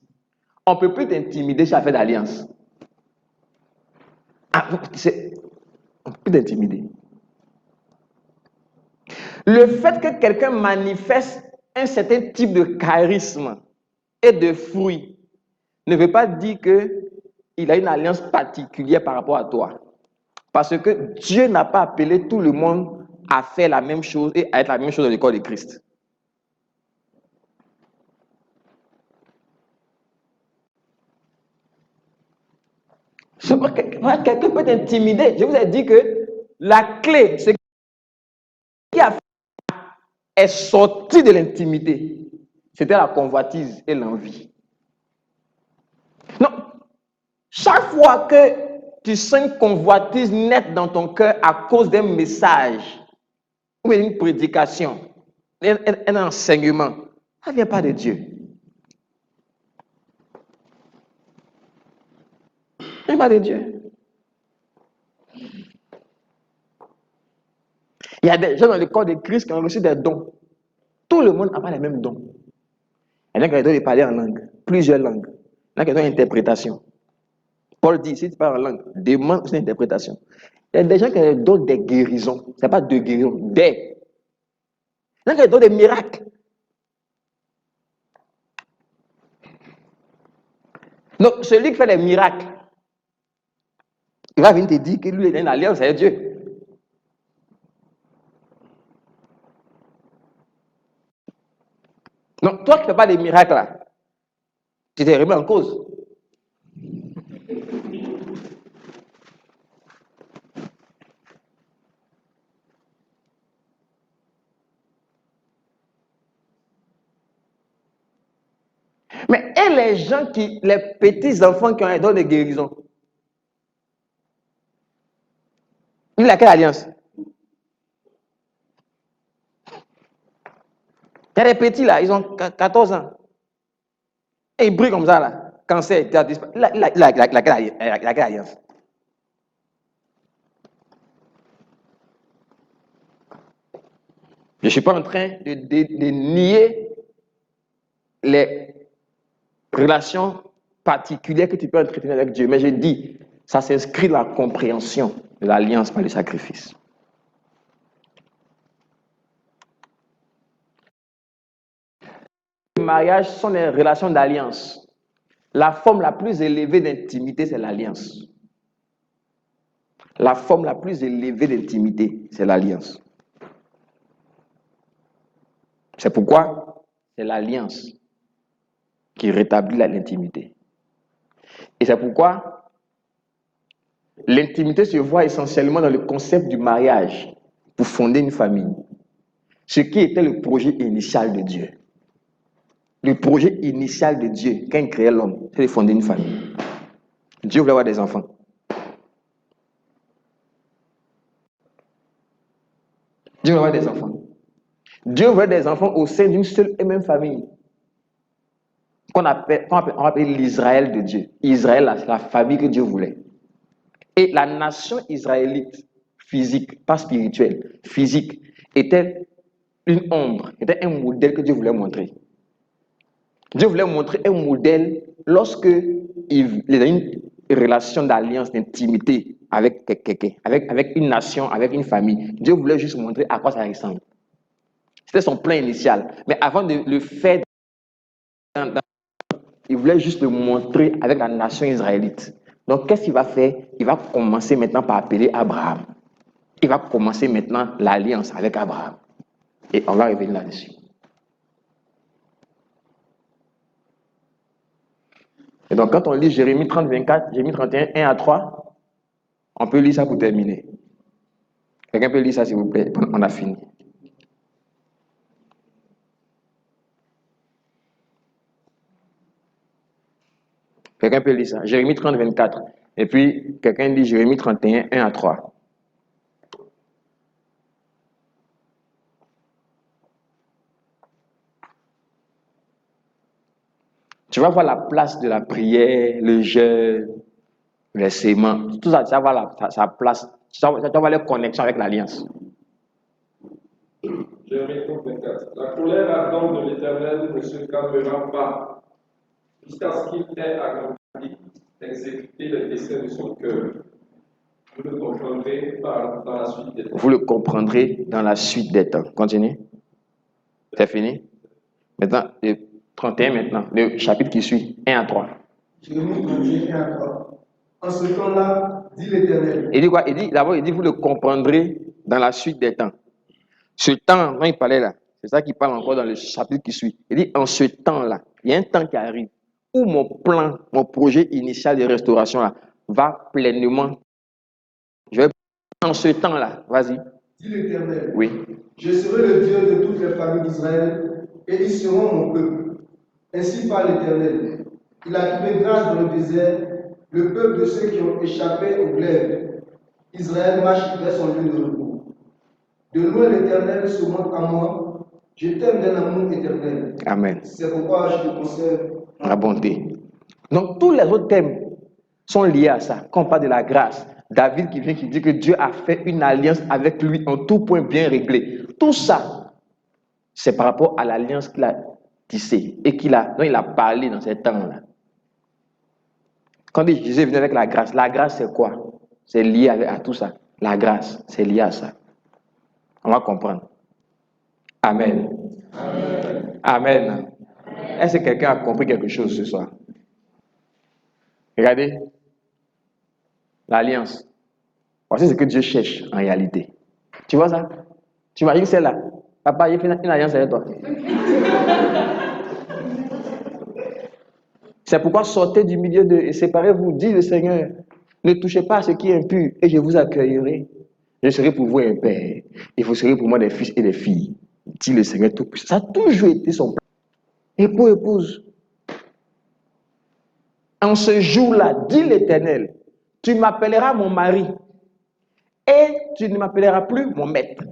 on ne peut plus t'intimider sur la fête d'alliance. On ne peut plus t'intimider. Le fait que quelqu'un manifeste un certain type de charisme et de fruits ne veut pas dire qu'il a une alliance particulière par rapport à toi. Parce que Dieu n'a pas appelé tout le monde à faire la même chose et à être la même chose dans le corps de Christ. Quelqu'un peut t'intimider. Je vous ai dit que la clé, c'est qui a est sorti de l'intimité. C'était la convoitise et l'envie. Non, chaque fois que tu sens une convoitise nette dans ton cœur à cause d'un message ou une prédication, un enseignement, ça ne vient pas de Dieu. Ça ne vient pas de Dieu. Il y a des gens dans le corps de Christ qui ont reçu des dons. Tout le monde n'a pas les mêmes dons. Il y en a qui ont le don de parler en langue, plusieurs langues. Il y en a qui ont une interprétation. Paul dit, si tu parles en langue, demande une interprétation. Il y a des gens qui ont le don des guérisons. Ce n'est pas de guérison, des. Il y en a qui ont le don des miracles. Donc, celui qui fait les miracles, il va venir te dire que lui, il a une alliance avec Dieu. Donc, toi qui ne fais pas des miracles, là, tu t'es remis en cause. Mais et les gens les petits enfants qui ont un don de guérison, il a quelle alliance? Il y a des petits là, ils ont 14 ans. Et ils brillent comme ça là. Cancer, tu as disparu. Quelle alliance? Je ne suis pas en train de nier les relations particulières que tu peux entretenir avec Dieu. Mais je dis, ça s'inscrit dans la compréhension de l'alliance par le sacrifice. Les mariages sont des relations d'alliance. La forme la plus élevée d'intimité, c'est l'alliance. La forme la plus élevée d'intimité, c'est l'alliance. C'est pourquoi c'est l'alliance qui rétablit l'intimité. Et c'est pourquoi l'intimité se voit essentiellement dans le concept du mariage pour fonder une famille. Ce qui était le projet initial de Dieu. Le projet initial de Dieu, quand il créait l'homme, c'est de fonder une famille. Dieu voulait avoir des enfants. Dieu voulait avoir des enfants. Dieu voulait des enfants au sein d'une seule et même famille. On appelle l'Israël de Dieu. Israël, c'est la famille que Dieu voulait. Et la nation israélite, physique, pas spirituelle, physique, était une ombre, était un modèle que Dieu voulait montrer. Dieu voulait montrer un modèle lorsque il y a une relation d'alliance, d'intimité avec quelqu'un, avec une nation, avec une famille. Dieu voulait juste montrer à quoi ça ressemble. C'était son plan initial. Mais avant de le faire, il voulait juste le montrer avec la nation israélite. Donc, qu'est-ce qu'il va faire? Il va commencer maintenant par appeler Abraham. Il va commencer maintenant l'alliance avec Abraham. Et on va revenir là-dessus. Et donc, quand on lit Jérémie 30, 24, Jérémie 31, 1 à 3, on peut lire ça pour terminer. Quelqu'un peut lire ça, s'il vous plaît? On a fini. Quelqu'un peut lire ça. Jérémie 30, 24. Et puis, quelqu'un lit Jérémie 31, 1 à 3. Tu vas voir la place de la prière, le jeûne, les séments. Tout ça, tu vas voir sa place. Tu vas voir les connexions avec l'alliance. Jérémie 24. La colère ardente de l'Éternel ne se calmera pas, jusqu'à ce qu'il ait accompli, exécuté les desseins de son cœur. Vous le comprendrez dans la suite des temps. Vous le comprendrez dans la suite des temps. Continuez. C'est fini? Maintenant, le 31 maintenant, le chapitre qui suit, 1 à 3. Jérémie 31, 1 à 3. En ce temps-là, dit l'Éternel. Il dit quoi? D'abord, il dit, vous le comprendrez dans la suite des temps. Ce temps dont il parlait là, c'est ça qu'il parle encore dans le chapitre qui suit. Il dit, en ce temps-là, il y a un temps qui arrive où mon plan, mon projet initial de restauration là, va pleinement. En ce temps-là, vas-y. Dit l'Éternel. Oui. Je serai le Dieu de toutes les familles d'Israël, et ils seront mon peuple. Ainsi parle l'Éternel. Il a trouvé grâce dans le désert, le peuple de ceux qui ont échappé au glaive. Israël marche vers son lieu de repos. De loin l'Éternel se montre à moi. Je t'aime d'un amour éternel. Amen. C'est pourquoi je te conserve La bonté. Donc tous les autres thèmes sont liés à ça. Quand on parle de la grâce, David qui vient qui dit que Dieu a fait une alliance avec lui en tout point bien réglé. Tout ça, c'est par rapport à l'alliance qu'il a tissée et dont il a parlé dans ces temps-là. Quand Jésus est venu avec la grâce c'est quoi? C'est lié à tout ça. La grâce, c'est lié à ça. On va comprendre. Amen. Amen. Amen. Est-ce que quelqu'un a compris quelque chose ce soir? Regardez. L'alliance. Voici ce que Dieu cherche en réalité. Tu vois ça? Tu imagines celle-là? Papa, il fait une alliance avec toi. C'est pourquoi sortez du milieu d'eux et séparez-vous, dit le Seigneur. Ne touchez pas à ce qui est impur et je vous accueillerai. Je serai pour vous un père et vous serez pour moi des fils et des filles. Dit le Seigneur Tout-Puissant. Ça a toujours été son plan. Époux, épouse. En ce jour-là, dit l'Éternel, tu m'appelleras mon mari et tu ne m'appelleras plus mon maître.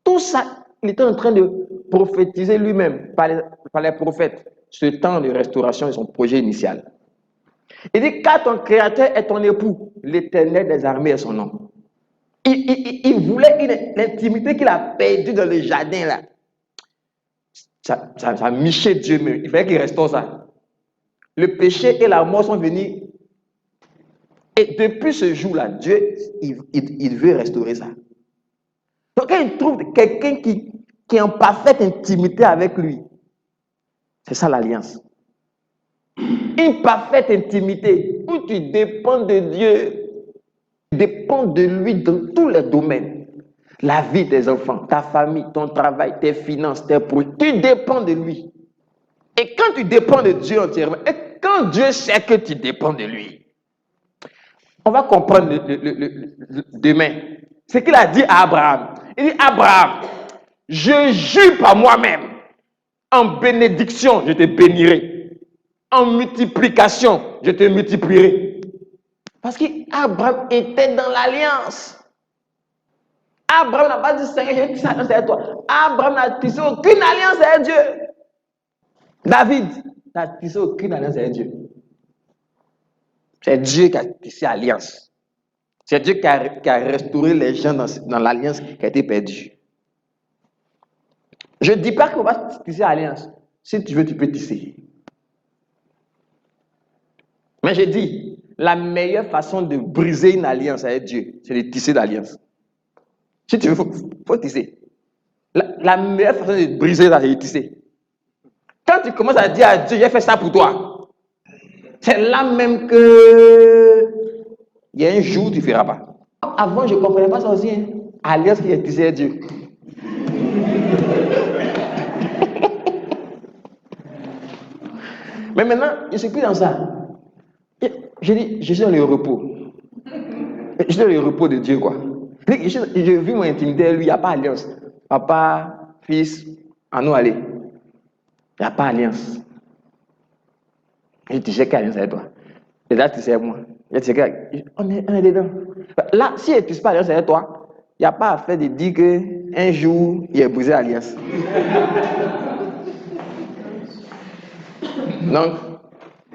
Tout ça, il était en train de prophétisé lui-même par les prophètes ce temps de restauration et son projet initial. Il dit, car ton créateur est ton époux, l'Éternel des armées est son nom. Il voulait l'intimité qu'il a perdue dans le jardin là. Ça a miché Dieu, mais il fallait qu'il restaure ça. Le péché et la mort sont venus. Et depuis ce jour-là, Dieu, il veut restaurer ça. Donc quand il trouve quelqu'un qui est en parfaite intimité avec lui, c'est ça l'alliance. Une parfaite intimité où tu dépends de Dieu, tu dépends de lui dans tous les domaines. La vie des enfants, ta famille, ton travail, tes finances, tes projets, tu dépends de lui. Et quand tu dépends de Dieu entièrement, et quand Dieu sait que tu dépends de lui, on va comprendre demain. Ce qu'il a dit à Abraham. Il dit, Abraham, je jure par moi-même, en bénédiction, je te bénirai. En multiplication, je te multiplierai. Parce qu'Abraham était dans l'alliance. Abraham n'a pas dit, Seigneur, je vais tisser alliance avec toi. Abraham n'a tissé aucune alliance avec Dieu. David n'a tissé aucune alliance avec Dieu. C'est Dieu qui a tissé alliance. C'est Dieu qui a restauré les gens dans l'alliance qui a été perdue. Je ne dis pas qu'on va tisser alliance. Si tu veux, tu peux tisser. Mais je dis, la meilleure façon de briser une alliance avec Dieu, c'est de tisser l'alliance. Si tu veux, il faut tisser. La meilleure façon de briser ça, c'est de tisser. Quand tu commences à dire à Dieu, j'ai fait ça pour toi, c'est là même que il y a un jour où tu ne feras pas. Avant, je ne comprenais pas ça aussi. Hein. Alliance qui est tissée avec Dieu. Mais maintenant, je ne suis plus dans ça. Je dis, je suis dans le repos. Je suis dans le repos de Dieu, quoi. Je vis mon intimité, lui, il n'y a pas alliance. Papa, fils, à nous aller. Il n'y a pas alliance. Je dis, j'ai quelle alliance avec toi? Et là, tu sais, avec moi. Je dis, on est dedans. Là, si elle ne tisse pas alliance avec toi, il n'y a pas à faire de dire qu'un jour, il a brisé l'alliance. Donc,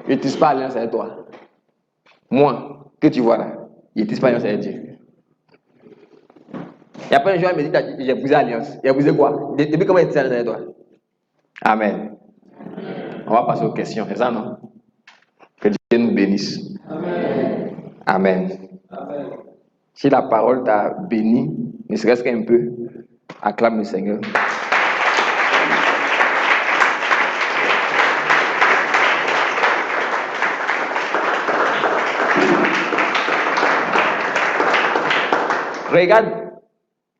je ne tisse pas alliance avec toi. Moi, que tu vois là, il ne tisse pas alliance avec Dieu. Il n'y a pas un jour, il me dit, j'ai brisé l'alliance. Il a brisé quoi? Depuis comment il tisse alliance avec toi? Amen. On va passer aux questions, c'est ça, non? Que Dieu nous bénisse. Amen. Amen. Amen. Si la parole t'a béni, ne serait-ce qu'un peu, acclame le Seigneur. Regarde,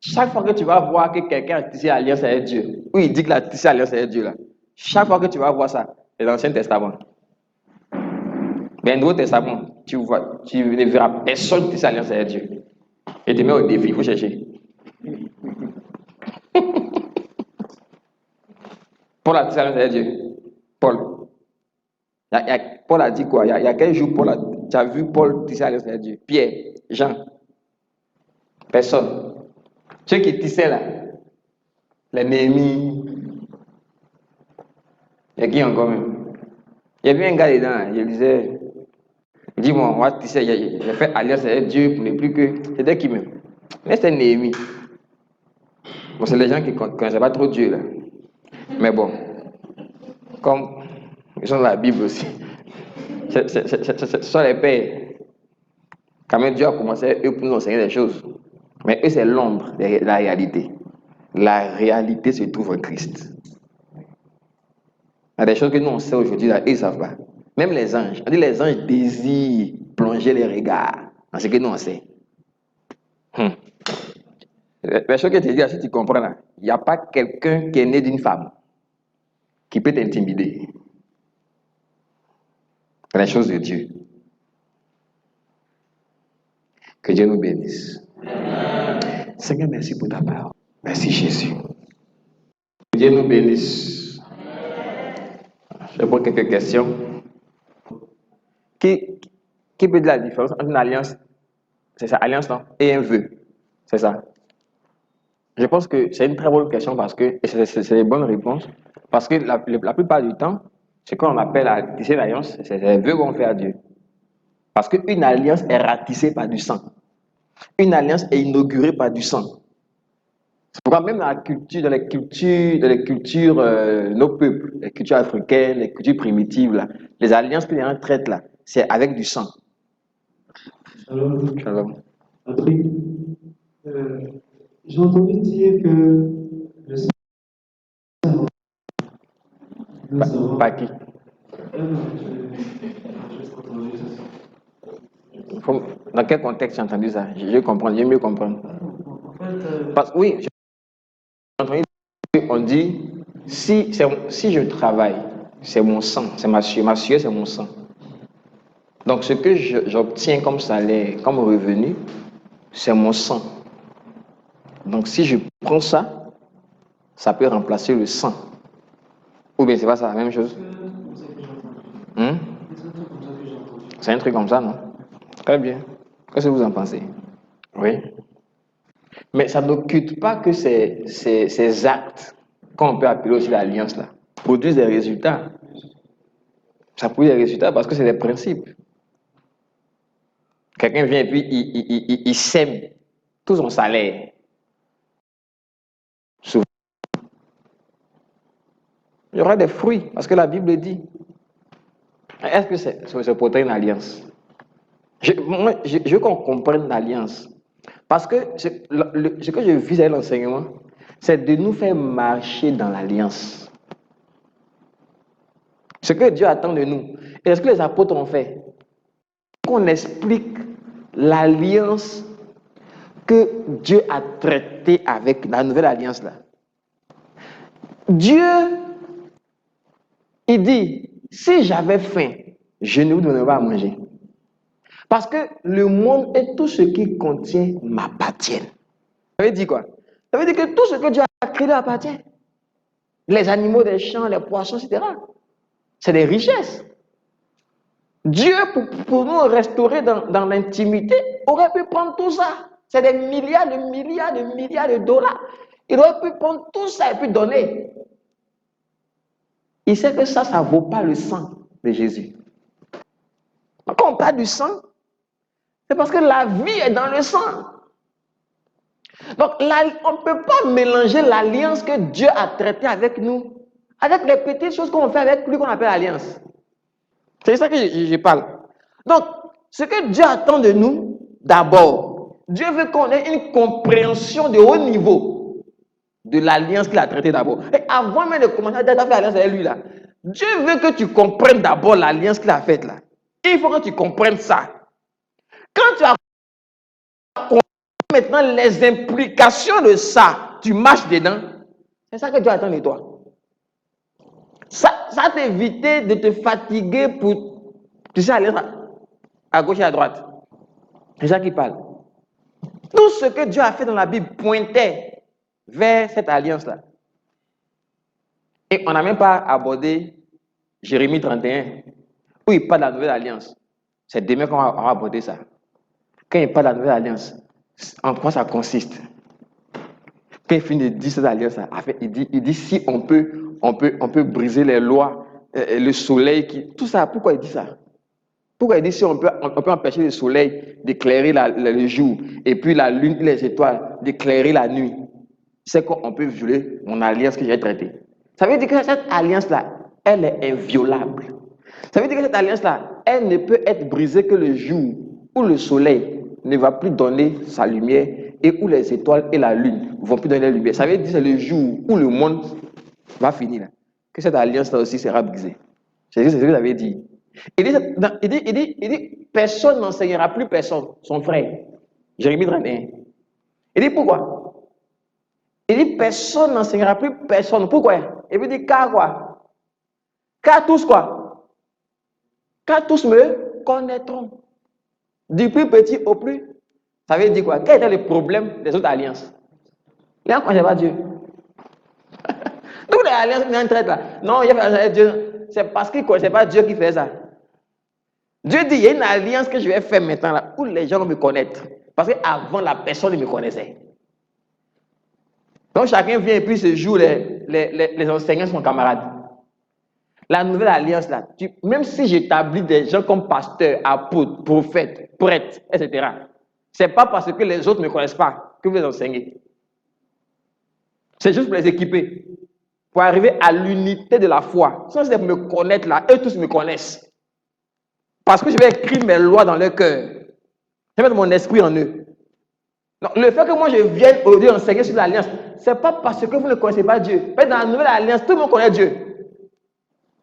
chaque fois que tu vas voir que quelqu'un a tissé alliance avec Dieu, ou il dit qu'il a tissé alliance avec Dieu, là, chaque fois que tu vas voir ça, c'est l'Ancien Testament. Mais le Nouveau Testament, tu ne verras personne tisser alliance avec Dieu. Et te mets au défi, il faut chercher. Paul a tissé alliance avec Dieu. Paul. Paul a dit quoi? Il y a quel jour tu as vu Paul tisser alliance avec Dieu? Pierre, Jean. Personne. Ceux qui tissaient là, les Néhémie. Il y a qui encore même? Il y avait un gars dedans, il disait, dis-moi, on va tisser, j'ai fait alliance avec Dieu pour ne plus que. C'était qui même? Mais c'était Néhémie. Bon, c'est les gens qui ne connaissent pas trop Dieu là. Mais bon, comme ils sont dans la Bible aussi, ce sont les pères. Quand même, Dieu a commencé eux pour nous enseigner des choses. Mais eux, c'est l'ombre de la réalité. La réalité se trouve en Christ. Il y a des choses que nous on sait aujourd'hui, là, ils ne savent pas. Même les anges. On dit les anges désirent plonger les regards dans ce que nous on sait. La chose que tu dis, si tu comprends là, il n'y a pas quelqu'un qui est né d'une femme qui peut t'intimider. C'est la chose de Dieu. Que Dieu nous bénisse. Amen. Seigneur, merci pour ta parole. Merci Jésus. Que Dieu nous bénisse. Je pose quelques questions. Qui peut dire la différence entre une alliance, c'est ça, alliance non, et un vœu, c'est ça. Je pense que c'est une très bonne question parce que et c'est des bonnes réponses. Parce que la plupart du temps, ce qu'on appelle à tisser l'alliance, c'est les vœux qu'on fait à Dieu. Parce qu'une alliance est ratissée par du sang. Une alliance est inaugurée par du sang. C'est pourquoi même dans la culture, nos peuples, les cultures africaines, les cultures primitives, là, les alliances que les gens traitent là, c'est avec du sang. Shalom. Shalom. Patrick, j'ai entendu dire que le sang Pas qui? Dans quel contexte j'ai entendu ça? Je comprends, j'ai mieux comprendre. Oui, j'ai entendu on dit si je travaille, c'est mon sang, c'est ma sueur, c'est mon sang. Donc ce que j'obtiens comme salaire, comme revenu, c'est mon sang. Donc si je prends ça, ça peut remplacer le sang. Ou bien c'est pas ça la même chose? C'est un truc comme ça, non? Très bien. Qu'est-ce que vous en pensez? Oui. Mais ça n'occulte pas que ces actes, qu'on peut appeler aussi l'alliance là, produisent des résultats. Ça produit des résultats parce que c'est des principes. Quelqu'un vient et puis il sème tout son salaire. Souvent, il y aura des fruits parce que la Bible dit. Est-ce que c'est pour une alliance? Je veux qu'on comprenne l'alliance. Parce que ce que je vise avec l'enseignement, c'est de nous faire marcher dans l'alliance. Ce que Dieu attend de nous. Et ce que les apôtres ont fait, qu'on explique l'alliance que Dieu a traitée avec la nouvelle alliance là. Dieu, il dit, si j'avais faim, je ne vous donnerais pas à manger. Parce que le monde et tout ce qui contient m'appartiennent. Ça veut dire quoi? Ça veut dire que tout ce que Dieu a créé appartient. Les animaux des champs, les poissons, etc. C'est des richesses. Dieu, pour nous restaurer dans l'intimité, aurait pu prendre tout ça. C'est des milliards de dollars. Il aurait pu prendre tout ça et puis donner. Il sait que ça ne vaut pas le sang de Jésus. Quand on parle du sang, c'est parce que la vie est dans le sang. Donc, on ne peut pas mélanger l'alliance que Dieu a traitée avec nous avec les petites choses qu'on fait avec lui qu'on appelle alliance. C'est ça que je parle. Donc, ce que Dieu attend de nous, d'abord, Dieu veut qu'on ait une compréhension de haut niveau de l'alliance qu'il a traitée d'abord. Et avant même de commencer à faire l'alliance avec lui, là, Dieu veut que tu comprennes d'abord l'alliance qu'il a faite là. Il faut que tu comprennes ça. Quand tu as compris maintenant les implications de ça, tu marches dedans. C'est ça que Dieu attend de toi. Ça t'éviter de te fatiguer pour, tu sais, aller à gauche et à droite. C'est ça qui parle. Tout ce que Dieu a fait dans la Bible pointait vers cette alliance-là. Et on n'a même pas abordé Jérémie 31, où il parle de la nouvelle alliance. C'est demain qu'on va aborder ça. Quand il parle de la nouvelle alliance, en quoi ça consiste? Quand il finit de dire cette alliance-là, il dit si on peut briser les lois, le soleil, tout ça, pourquoi il dit ça? Pourquoi il dit si on peut empêcher le soleil d'éclairer le jour et puis la lune et les étoiles d'éclairer la nuit? C'est qu'on peut violer mon alliance que j'ai traitée. Ça veut dire que cette alliance-là, elle est inviolable. Ça veut dire que cette alliance-là, elle ne peut être brisée que le jour où le soleil ne va plus donner sa lumière et où les étoiles et la lune ne vont plus donner la lumière. Ça veut dire que c'est le jour où le monde va finir, là, que cette alliance-là aussi sera brisée. C'est ce que vous avez dit. Il dit, personne n'enseignera plus personne, son frère. Jérémie 31. Il dit pourquoi? Il dit, personne n'enseignera plus personne. Pourquoi? Et puis il dit, car quoi? Car tous quoi? Car tous me connaîtront. Du plus petit au plus. Ça veut dire quoi? Quel était le problème des autres alliances? Les gens ne connaissaient pas Dieu. Toutes les alliances qui traite là. Non, il y a Dieu. C'est parce qu'ils ne connaissaient pas Dieu qui fait ça. Dieu dit, il y a une alliance que je vais faire maintenant là, où les gens vont me connaître. Parce qu'avant, la personne ne me connaissait. Donc chacun vient et puis se joue les enseignants sont camarades. La nouvelle alliance, là, même si j'établis des gens comme pasteurs, apôtres, prophètes, prêtres, etc., c'est pas parce que les autres ne me connaissent pas que vous les enseignez. C'est juste pour les équiper, pour arriver à l'unité de la foi. Sans me connaître là, eux tous me connaissent. Parce que je vais écrire mes lois dans leur cœur. Je vais mettre mon esprit en eux. Donc, le fait que moi je vienne aujourd'hui enseigner sur l'alliance, c'est pas parce que vous ne connaissez pas Dieu. Mais dans la nouvelle alliance, tout le monde connaît Dieu.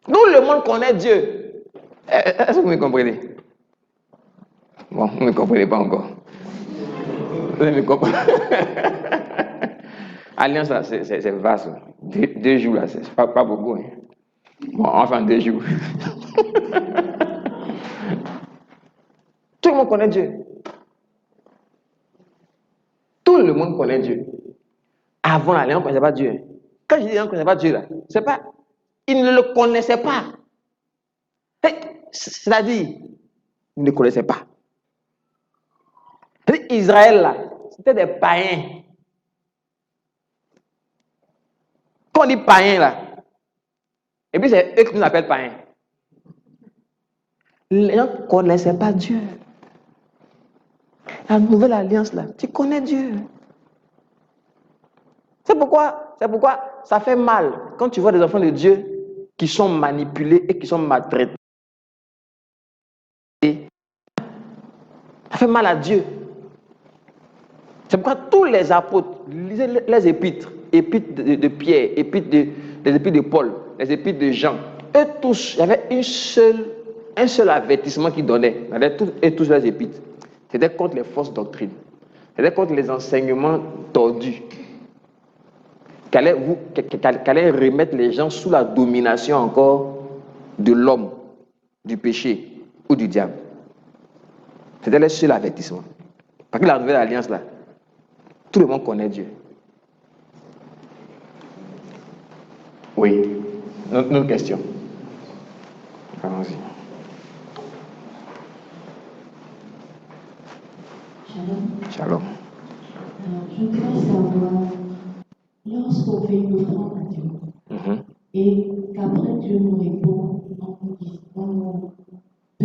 Tout le monde connaît Dieu. Est-ce que vous me comprenez? Bon, vous ne me comprenez pas encore. Vous ne me comprenez. Alliance, là, c'est vaste. 2 jours, là, c'est pas beaucoup. Hein. Bon, enfin, 2 jours. Tout le monde connaît Dieu. Tout le monde connaît Dieu. Avant l'alliance, on ne connaissait pas Dieu. Quand je dis on ne connaissait pas Dieu, là, c'est pas. Ils ne le connaissaient pas. C'est-à-dire, ils ne le connaissaient pas. Israël, là, c'était des païens. Quand on dit païens, là, et puis c'est eux qui nous appellent païens. Les gens ne connaissaient pas Dieu. La nouvelle alliance, là, tu connais Dieu. C'est pourquoi ça fait mal quand tu vois des enfants de Dieu qui sont manipulés et qui sont maltraités. Ça fait mal à Dieu. C'est pourquoi tous les apôtres, lisez les épîtres, épîtres de Pierre, les épîtres de Paul, les épîtres de Jean, eux tous, il y avait un seul avertissement qu'ils donnaient, et tous les épîtres. C'était contre les fausses doctrines. C'était contre les enseignements tordus. Qu'allait remettre les gens sous la domination encore de l'homme, du péché ou du diable. C'était le seul avertissement. Parce que la nouvelle alliance, là, tout le monde connaît Dieu. Oui. Notre question. Allons-y. Shalom. Shalom. Je voudrais savoir, lorsqu'on fait une offrande à Dieu, et qu'après Dieu nous répond, on nous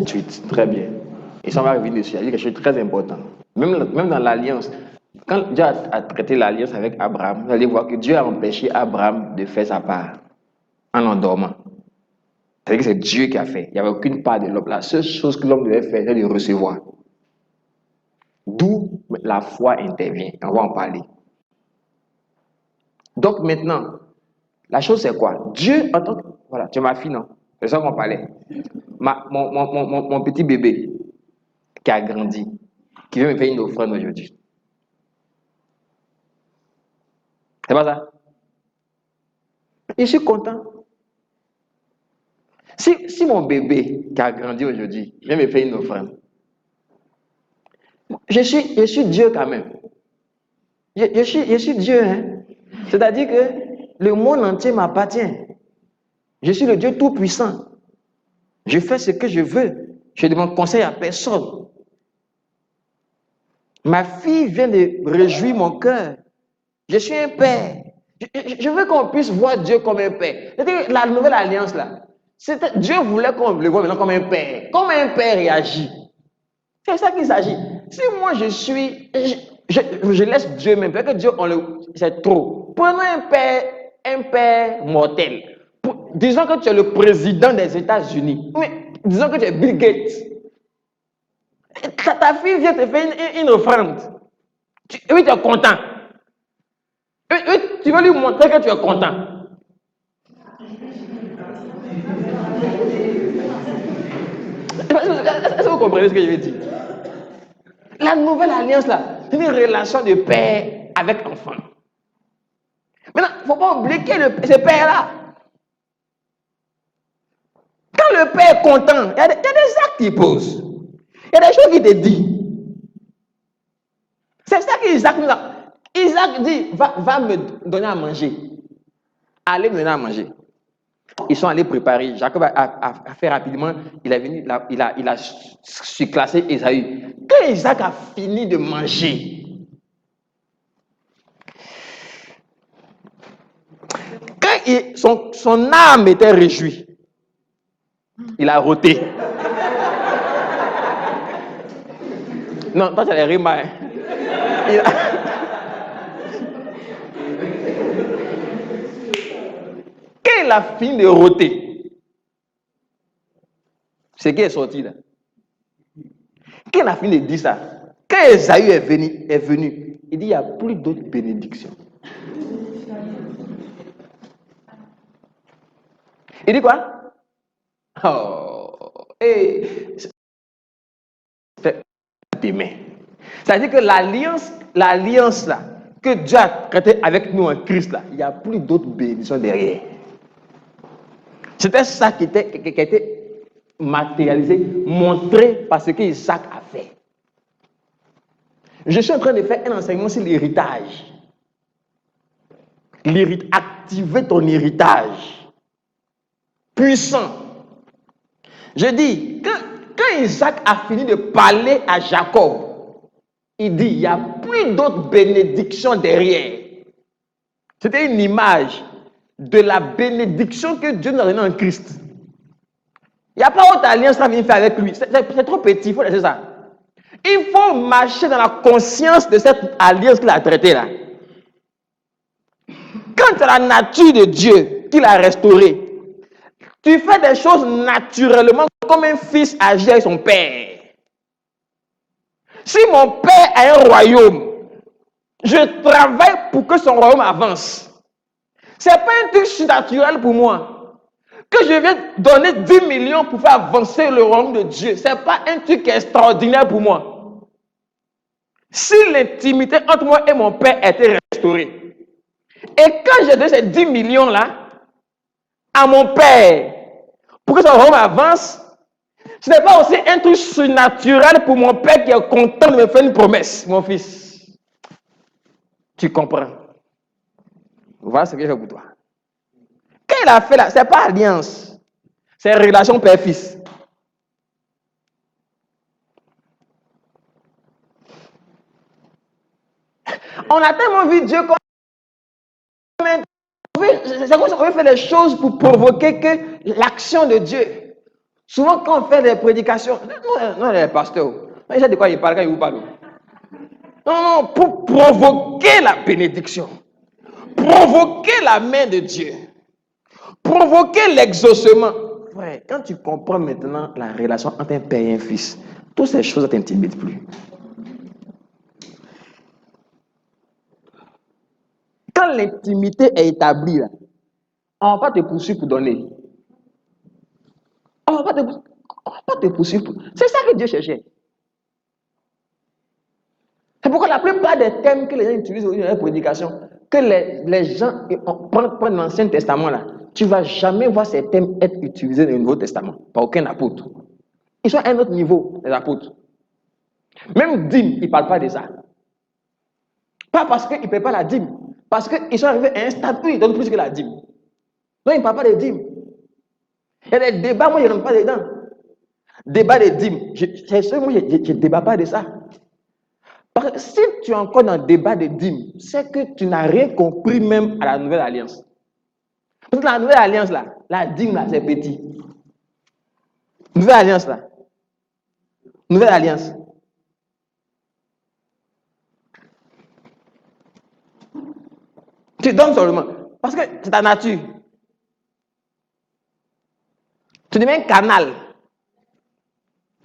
Suite, très bien. Et ça va revenir dessus. Il y a dit quelque chose de très important. Même dans l'alliance, quand Dieu a traité l'alliance avec Abraham, vous allez voir que Dieu a empêché Abraham de faire sa part en endormant. C'est-à-dire que c'est Dieu qui a fait. Il n'y avait aucune part de l'homme. La seule chose que l'homme devait faire, c'est de recevoir. D'où la foi intervient. On va en parler. Donc maintenant, la chose c'est quoi? Dieu en tant que... Voilà, tu es ma fille, non? C'est ça qu'on parlait. Mon petit bébé qui a grandi, qui veut me faire une offrande aujourd'hui. C'est pas ça? Je suis content. Si mon bébé qui a grandi aujourd'hui vient me faire une offrande, je suis Dieu quand même. Je suis Dieu. Hein? C'est-à-dire que le monde entier m'appartient. Je suis le Dieu tout-puissant. Je fais ce que je veux. Je ne demande conseil à personne. Ma fille vient de réjouir mon cœur. Je suis un père. Je veux qu'on puisse voir Dieu comme un père. C'est-à-dire la nouvelle alliance là. Dieu voulait qu'on le voit maintenant comme un père. Comme un père réagit. C'est ça qu'il s'agit. Si moi je suis, je laisse Dieu même, parce que Dieu, c'est trop. Prenons un père mortel. Disons que tu es le président des États-Unis. Mais disons que tu es Bill Gates. Ta fille vient te faire une offrande. Oui, tu es content. Oui, tu veux lui montrer que tu es content. Est-ce que vous comprenez ce que je veux dire? La nouvelle alliance, là, c'est une relation de père avec enfant. Maintenant, il ne faut pas oublier que ce père-là, quand le père est content, il y a des actes qu'il pose. Il y a des choses qu'il te dit. C'est ça qu'Isaac nous a. Isaac dit, va me donner à manger. Allez me donner à manger. Ils sont allés préparer. Jacob a fait rapidement. Il est venu, il a surclassé Esaü. Quand Isaac a fini de manger, son âme était réjouie, il a roté. Non, toi, c'est les rimes. Hein. Quand il a fini de roter, c'est qui est sorti là. Quand il a fini de dire ça, quand Esaü est venu, il dit il n'y a plus d'autres bénédictions. Il dit quoi? Oh, et c'est-à-dire que l'alliance là, que Dieu a traité avec nous en Christ là, il n'y a plus d'autres bénédictions derrière. C'était ça qui était matérialisé, montré par ce qu'Isaac a fait. Je suis en train de faire un enseignement sur l'héritage. Activer ton héritage puissant. Je dis, quand Isaac a fini de parler à Jacob, il dit, il n'y a plus d'autres bénédictions derrière. C'était une image de la bénédiction que Dieu nous a donnée en Christ. Il n'y a pas autre alliance à venir faire avec lui. C'est trop petit, il faut laisser ça. Il faut marcher dans la conscience de cette alliance qu'il a traitée là. Quand c'est la nature de Dieu qu'il a restaurée, tu fais des choses naturellement comme un fils agit avec son père. Si mon père a un royaume, je travaille pour que son royaume avance. Ce n'est pas un truc surnaturel pour moi. Que je viens donner 10 millions pour faire avancer le royaume de Dieu, ce n'est pas un truc extraordinaire pour moi. Si l'intimité entre moi et mon père était restaurée, et quand j'ai donné ces 10 millions là à mon père pour que son royaume avance, ce n'est pas aussi un truc surnaturel pour mon père qui est content de me faire une promesse, mon fils. Tu comprends? Voilà ce que je fais pour toi. Quand il a fait là, ce n'est pas alliance, c'est relation père-fils. On a tellement vu Dieu comme c'est comme ça qu'on veut faire des choses pour provoquer que l'action de Dieu. Souvent, quand on fait des prédications, non, les pasteurs, ils savent de quoi ils parlent quand ils vous parlent. Non, pour provoquer la bénédiction, provoquer la main de Dieu, provoquer l'exaucement. Ouais, quand tu comprends maintenant la relation entre un père et un fils, toutes ces choses ne t'intimident plus. Quand l'intimité est établie, là, on ne va pas te poursuivre pour donner. On ne va pas te poursuivre. C'est ça que Dieu cherchait. C'est pourquoi la plupart des thèmes que les gens utilisent aujourd'hui dans les prédications, que les gens prennent l'Ancien Testament, là, tu ne vas jamais voir ces thèmes être utilisés dans le Nouveau Testament, par aucun apôtre. Ils sont à un autre niveau, les apôtres. Même dîme, ils ne parlent pas de ça. Pas parce qu'ils ne paient pas la dîme, parce qu'ils sont arrivés à un stade où ils donnent plus que la dîme. Non, ils ne parlent pas de dîme. Il y a des débats, moi je ne rentre pas dedans. Débat de dîme, je ne débat pas de ça. Parce que si tu es encore dans le débat de dîme, c'est que tu n'as rien compris même à la nouvelle alliance. Parce que la nouvelle alliance, là, la dîme, là, c'est petit. Nouvelle alliance, là. Nouvelle alliance. Tu donnes seulement. Parce que c'est ta nature. Tu deviens un canal.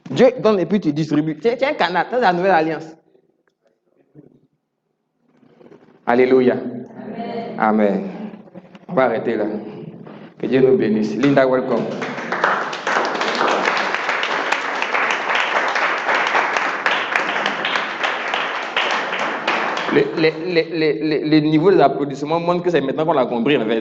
Dieu donne et puis tu distribues. Tu es un canal. C'est la nouvelle alliance. Alléluia. Amen. Amen. On va arrêter là. Que Dieu nous bénisse. Linda, welcome. Les niveaux des applaudissements montrent que c'est maintenant qu'on l'a compris en fait.